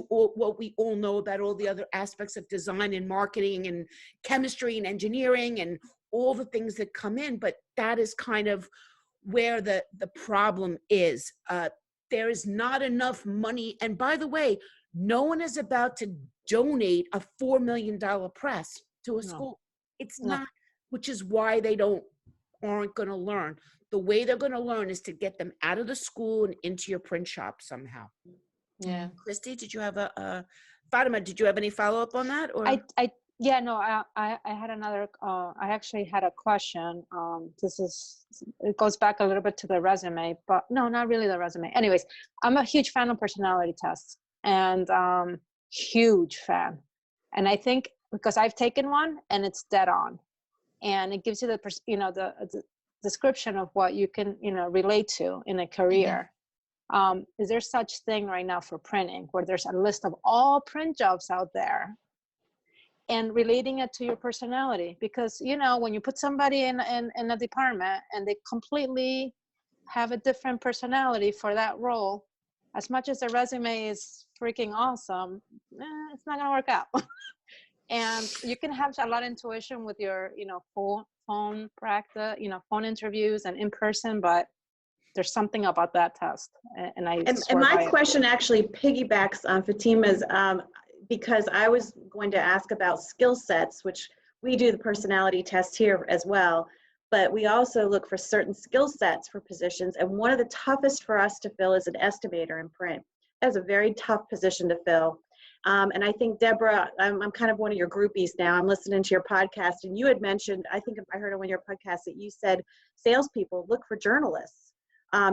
what we all know about all the other aspects of design and marketing and chemistry and engineering and all the things that come in. But that is kind of where the problem is. There is not enough money. And by the way, no one is about to donate a $4 million press to a school. It's not, which is why they aren't going to learn. The way they're going to learn is to get them out of the school and into your print shop somehow. Yeah. Christy, did you have Fatima, did you have any follow-up on that? Or I had another, I actually had a question. It goes back a little bit to the resume, but no, not really the resume. Anyways, I'm a huge fan of personality tests and huge fan. And I think because I've taken one and it's dead on, and it gives you the description of what you can, relate to in a career. Is there such thing right now for printing where there's a list of all print jobs out there and relating it to your personality? Because, when you put somebody in a department and they completely have a different personality for that role, as much as the resume is freaking awesome, it's not going to work out. And you can have a lot of intuition with your, phone practice, phone interviews and in person, but there's something about that test. And my question actually piggybacks on Fatima's, because I was going to ask about skill sets, which we do the personality test here as well, but we also look for certain skill sets for positions. And one of the toughest for us to fill is an estimator in print. That's a very tough position to fill. And I think, Deborah, I'm kind of one of your groupies now. I'm listening to your podcast, and you had mentioned, I think I heard on one of your podcasts that you said salespeople look for journalists.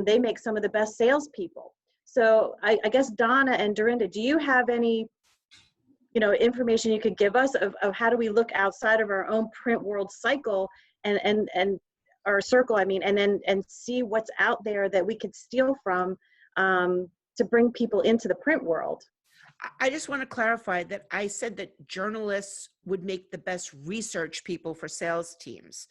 They make some of the best salespeople. So I guess Donna and Dorinda, do you have any information you could give us of how do we look outside of our own print world cycle and our circle, I mean, and see what's out there that we could steal from to bring people into the print world. I just want to clarify that I said that journalists would make the best research people for sales teams.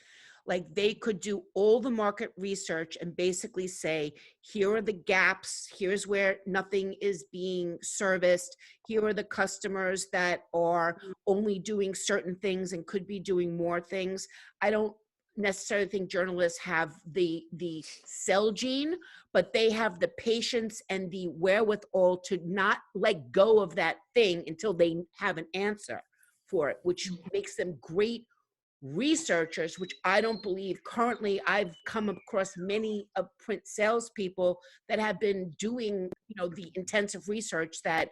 Like they could do all the market research and basically say, here are the gaps, here's where nothing is being serviced, here are the customers that are only doing certain things and could be doing more things. I don't necessarily think journalists have the cell gene, but they have the patience and the wherewithal to not let go of that thing until they have an answer for it, which makes them great researchers, which I don't believe currently. I've come across many of print salespeople that have been doing, the intensive research that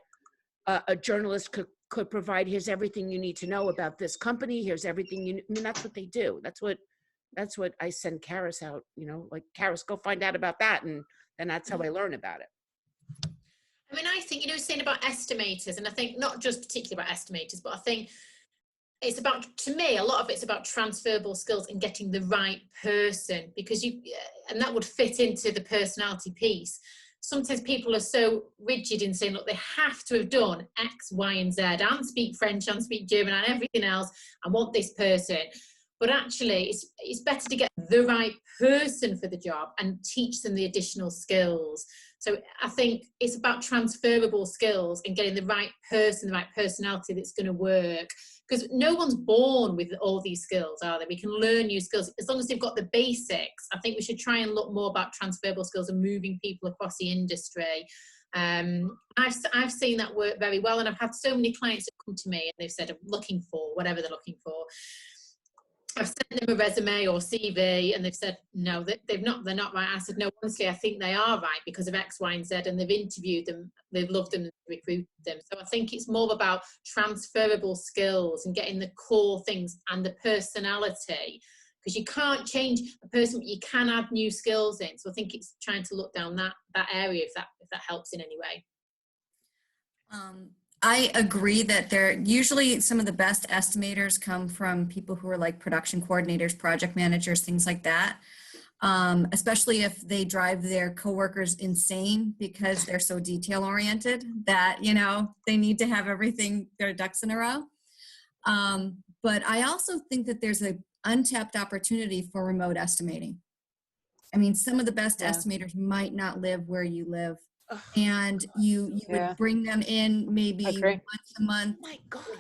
a journalist could provide. Here's everything you need to know about this company. Here's everything I mean, that's what they do. That's what I send Karis out, like, Karis, go find out about that. And that's how I learn about it. I mean, I think, saying about estimators, and I think not just particularly about estimators, but I think it's about, to me, a lot of it's about transferable skills and getting the right person, because and that would fit into the personality piece. Sometimes people are so rigid in saying, look, they have to have done X, Y, and Z, and speak French, and speak German, and everything else. I want this person. But actually, it's better to get the right person for the job and teach them the additional skills. So I think it's about transferable skills and getting the right person, the right personality that's going to work. Because no one's born with all these skills, are they? We can learn new skills. As long as they've got the basics, I think we should try and look more about transferable skills and moving people across the industry. I've seen that work very well. And I've had so many clients that come to me and they've said, I'm looking for whatever they're looking for. I've sent them a resume or CV and they've said, no, they're not right. I said, no, honestly, I think they are right because of X, Y, and Z, and they've interviewed them, they've loved them, recruited them. So I think it's more about transferable skills and getting the core things and the personality, because you can't change a person, but you can add new skills in. So I think it's trying to look down that area, if that helps in any way. I agree that usually some of the best estimators come from people who are like production coordinators, project managers, things like that. Especially if they drive their coworkers insane because they're so detail oriented that, they need to have everything, their ducks in a row. But I also think that there's an untapped opportunity for remote estimating. I mean, some of the best estimators might not live where you live. And you would bring them in maybe once a month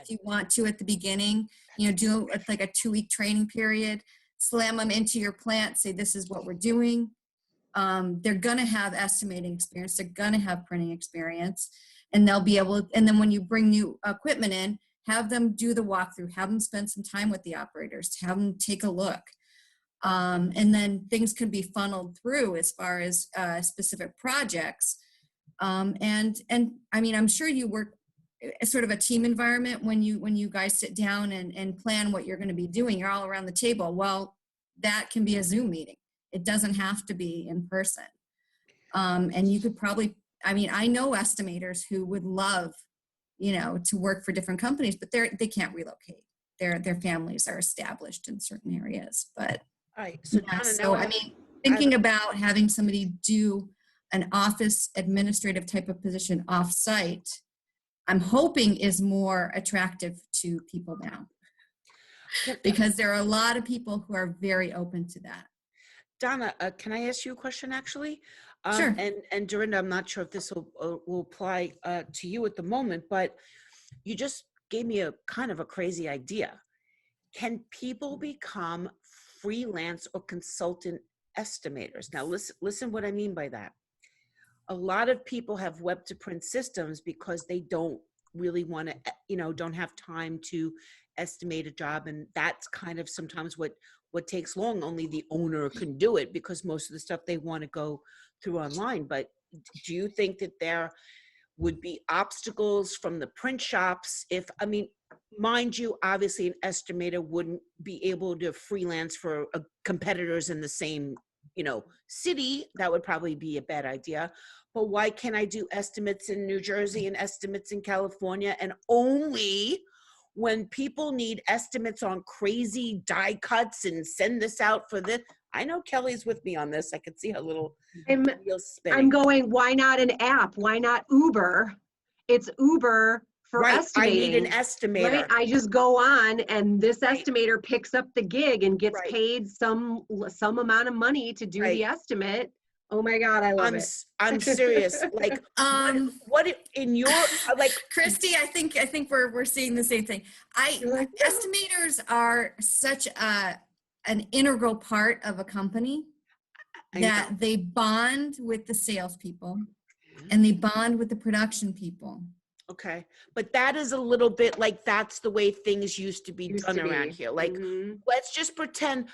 if you want to at the beginning, do like a 2-week training period, slam them into your plant, say, this is what we're doing. They're going to have estimating experience. They're going to have printing experience, and they'll be able, and then when you bring new equipment in, have them do the walkthrough, have them spend some time with the operators, have them take a look. And then things could be funneled through as far as specific projects. And I mean, I'm sure you work sort of a team environment when you guys sit down and plan what you're going to be doing. You're all around the table. Well, that can be a Zoom meeting. It doesn't have to be in person. And you could probably, I mean, I know estimators who would love, to work for different companies, but they can't relocate. Their families are established in certain areas. But all right, so, yeah, so I mean, thinking about having somebody do an office administrative type of position off-site, I'm hoping is more attractive to people now, because there are a lot of people who are very open to that. Donna, can I ask you a question actually? Sure. And Dorinda, I'm not sure if this will apply to you at the moment, but you just gave me a kind of a crazy idea. Can people become freelance or consultant estimators? Now listen what I mean by that. A lot of people have web to print systems because they don't really want to, don't have time to estimate a job. And that's kind of sometimes what takes long. Only the owner can do it because most of the stuff they want to go through online. But do you think that there would be obstacles from the print shops? Mind you, obviously an estimator wouldn't be able to freelance for competitors in the same, city, that would probably be a bad idea. But why can't I do estimates in New Jersey and estimates in California, and only when people need estimates on crazy die cuts and send this out for this? I know Kelly's with me on this. I can see her little wheels spinning. I'm going, why not an app? Why not Uber? It's Uber for estimating. I need an estimator. Right? I just go on and this estimator picks up the gig and gets Right. paid some amount of money to do the estimate. Oh my God, I love it. I'm serious. Like, what in your, like, Christy, I think we're seeing the same thing. Estimators are such an integral part of a company that they bond with the salespeople and they bond with the production people. Okay, but that is a little bit like, that's the way things used to be done around here. Like, let's just pretend.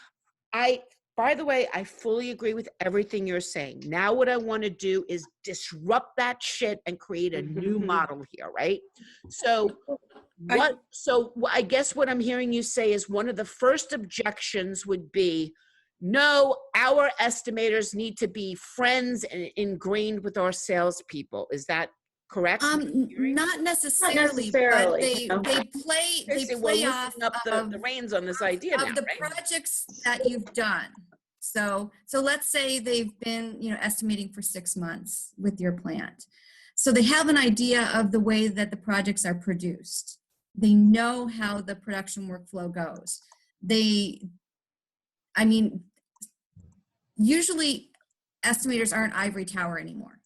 By the way, I fully agree with everything you're saying. Now what I want to do is disrupt that shit and create a new model here, right? So I guess what I'm hearing you say is one of the first objections would be, no, our estimators need to be friends and ingrained with our salespeople. Is that correct? Not necessarily, but they play off up the reins on this idea of the projects that you've done. So let's say they've been estimating for 6 months with your plant. So they have an idea of the way that the projects are produced. They know how the production workflow goes. Usually estimators aren't ivory tower anymore.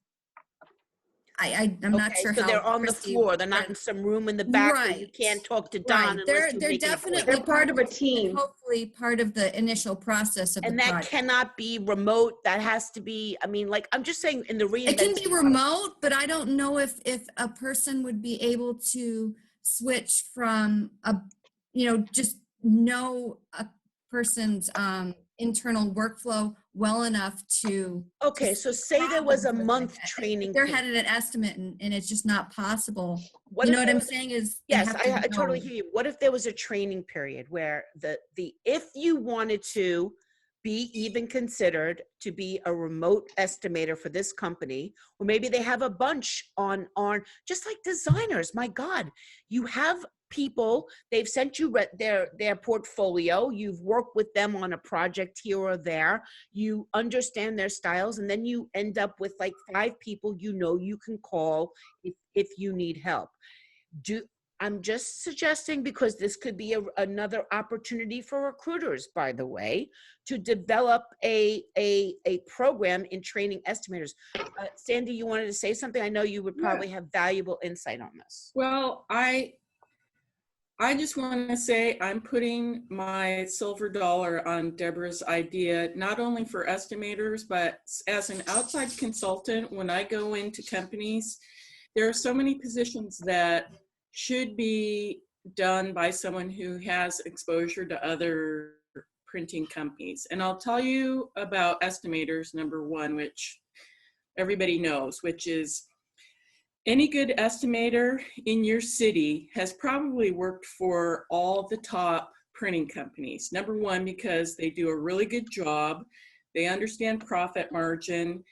I'm not sure how. So they're on the floor. They're not in some room in the back where you can't talk to Don. They're definitely part of a team. Hopefully part of the initial process of the project. And that cannot be remote. That has to be, I'm just saying in the reinvention. It can be remote, but I don't know if a person would be able to switch from just know a person's internal workflow well enough to. Okay, so say there was a month training. They're headed an estimate and it's just not possible. What I'm saying is. Yes, I totally hear you. What if there was a training period where if you wanted to be even considered to be a remote estimator for this company, or maybe they have a bunch on just like designers. My God, you have people, they've sent you their portfolio, you've worked with them on a project here or there, you understand their styles, and then you end up with like 5 people you can call if you need help. I'm just suggesting, because this could be another opportunity for recruiters, by the way, to develop a program in training estimators. Sandy, you wanted to say something? I know you would probably have valuable insight on this. Well, I just want to say I'm putting my silver dollar on Deborah's idea, not only for estimators, but as an outside consultant, when I go into companies, there are so many positions that should be done by someone who has exposure to other printing companies. And I'll tell you about estimators, number one, which everybody knows, which is any good estimator in your city has probably worked for all the top printing companies. Number one, because they do a really good job. They understand profit margin.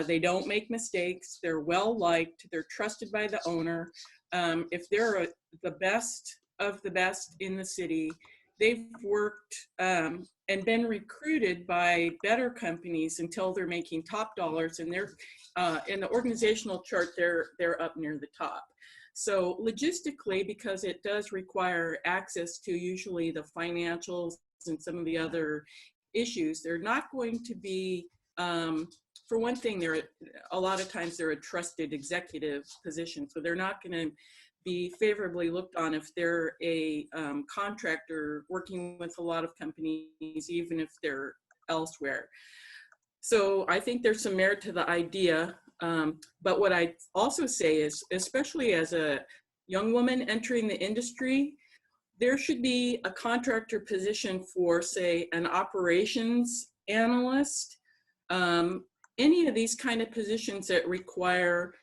They don't make mistakes. They're well liked. They're trusted by the owner. If they're the best of the best in the city, they've worked and been recruited by better companies until they're making top dollars, and they're in the organizational chart, they're up near the top. So logistically, because it does require access to usually the financials and some of the other issues, they're not going to be, for one thing, a lot of times they're a trusted executive position, so they're not going to be favorably looked on if they're a contractor working with a lot of companies, even if they're elsewhere. So I think there's some merit to the idea. But what I also say is, especially as a young woman entering the industry, there should be a contractor position for, say, an operations analyst, any of these kind of positions that require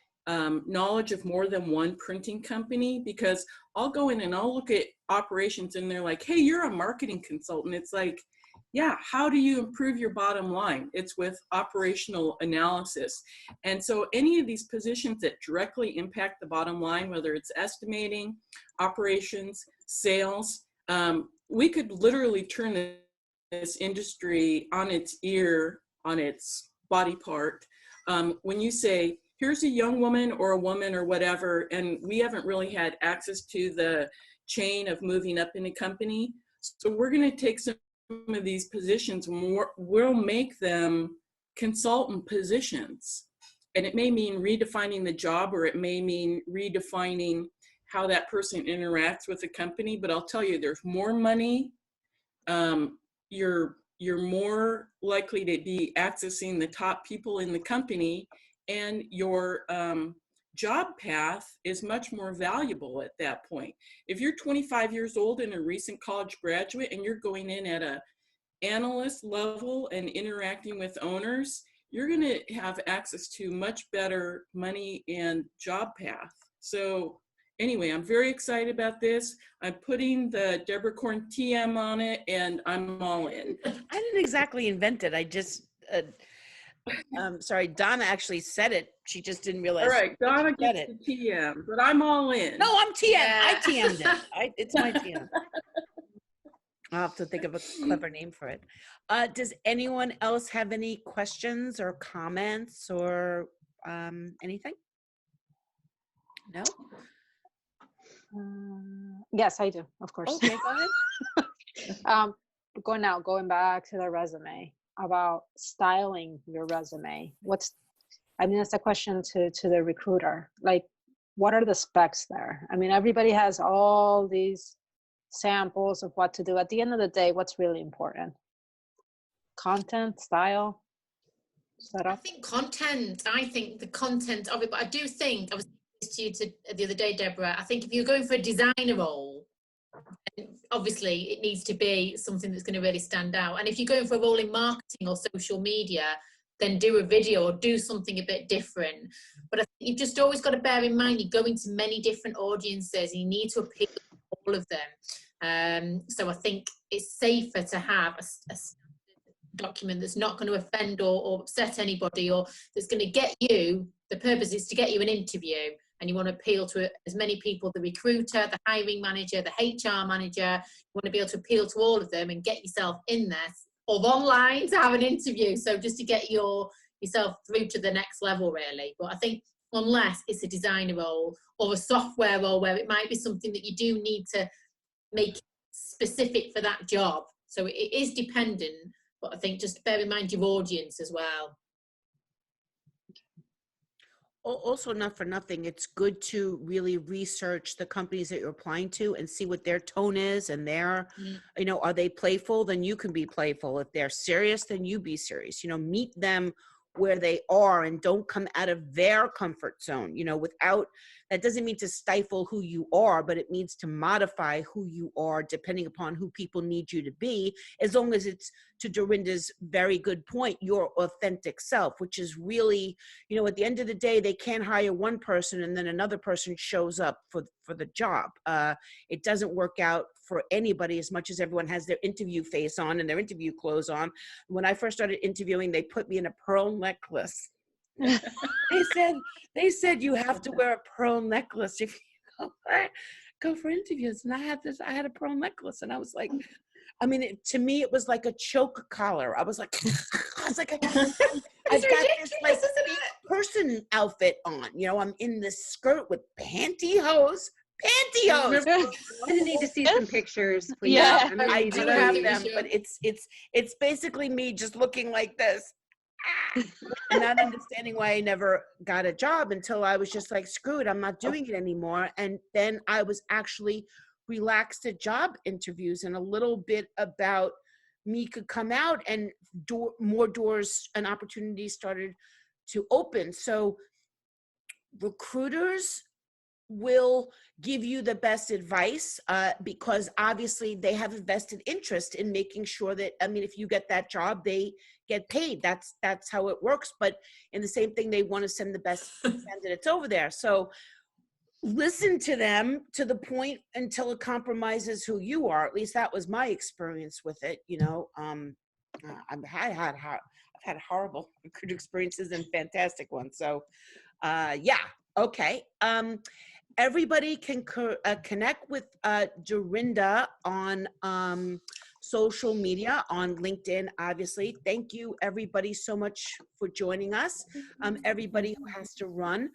knowledge of more than one printing company, because I'll go in and I'll look at operations and they're like, hey, you're a marketing consultant. It's like, yeah, how do you improve your bottom line? It's with operational analysis. And so any of these positions that directly impact the bottom line, whether it's estimating, operations, sales, we could literally turn this industry on its ear, on its body part. When you say, here's a young woman or a woman or whatever, and we haven't really had access to the chain of moving up in a company. So we're going to take some of these positions, we'll make them consultant positions. And it may mean redefining the job, or it may mean redefining how that person interacts with the company. But I'll tell you, there's more money. You're more likely to be accessing the top people in the company, and your job path is much more valuable at that point. If you're 25 years old and a recent college graduate and you're going in at a analyst level and interacting with owners, you're going to have access to much better money and job path. So anyway, I'm very excited about this. I'm putting the Deborah Korn TM on it, and I'm all in. I didn't exactly invent it. I just sorry, Donna actually said it. She just didn't realize. All right, Donna gets the TM, but I'm all in. No, I'm TM. Yeah. I TM'd it. It's my TM. I'll have to think of a clever name for it. Does anyone else have any questions or comments or anything? No? Yes, I do, of course. Okay, go ahead. Going back to the resume, about styling your resume. That's a question to the recruiter. Like, what are the specs there? I mean, everybody has all these samples of what to do. At the end of the day, what's really important? Content, style, setup? I think the content of it, but I do think, I was saying to you the other day, Deborah, I think if you're going for a designer role, obviously it needs to be something that's going to really stand out. And if you're going for a role in marketing or social media, then do a video or do something a bit different. But I think you've just always got to bear in mind you're going to many different audiences and you need to appeal to all of them. So I think it's safer to have a document that's not going to offend or upset anybody, or that's going to get you, the purpose is to get you an interview, and you want to appeal to as many people, the recruiter, the hiring manager, the HR manager. You want to be able to appeal to all of them and get yourself in there or online to have an interview. So just to get yourself through to the next level, really. But I think unless it's a designer role or a software role where it might be something that you do need to make specific for that job. So it is dependent, but I think just bear in mind your audience as well. Also, not for nothing, it's good to really research the companies that you're applying to and see what their tone is, and their, are they playful? Then you can be playful. If they're serious, then you be serious. Meet them where they are and don't come out of their comfort zone, that doesn't mean to stifle who you are, but it means to modify who you are depending upon who people need you to be, as long as it's, to Dorinda's very good point, your authentic self, which is really, at the end of the day, they can't hire one person and then another person shows up for the job. It doesn't work out for anybody as much as everyone has their interview face on and their interview clothes on. When I first started interviewing, they put me in a pearl necklace. They said you have to wear a pearl necklace if you go for interviews. And I had a pearl necklace, and I was like, to me, it was like a choke collar. I was like, I've got this like person outfit on. I'm in this skirt with pantyhose. I didn't need to see some pictures. Please. Yeah, I do have them, but it's basically me just looking like this. And not understanding why I never got a job until I was just like, screw it, I'm not doing it anymore. And then I was actually relaxed at job interviews, and a little bit about me could come out, and more doors and opportunities started to open. So recruiters will give you the best advice because obviously they have a vested interest in making sure that, if you get that job, they get paid. That's how it works. But in the same thing, they want to send the best candidates over there. So listen to them to the point until it compromises who you are. At least that was my experience with it. You know, I've had horrible good experiences and fantastic ones. So, yeah, okay. Everybody can connect with Dorinda on social media, on LinkedIn, obviously. Thank you, everybody, so much for joining us. Everybody who has to run.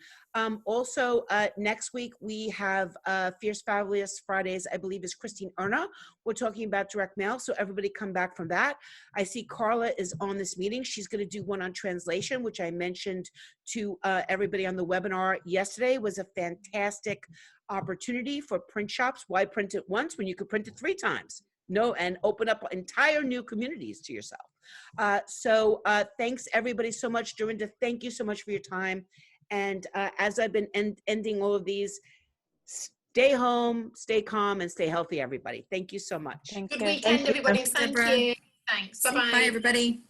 Also, next week we have Fierce Fabulous Fridays, I believe is Christine Erna. We're talking about direct mail, so everybody come back from that. I see Carla is on this meeting. She's going to do one on translation, which I mentioned to everybody on the webinar yesterday. Was a fantastic opportunity for print shops. Why print it once when you could print it 3 times? No, and open up entire new communities to yourself. So thanks everybody so much. Dorinda, thank you so much for your time. And as I've been ending all of these, stay home, stay calm, and stay healthy, everybody. Thank you so much. Thank Good you. weekend, everybody. Thank Deborah. you. Thanks. Bye-bye. Bye, everybody.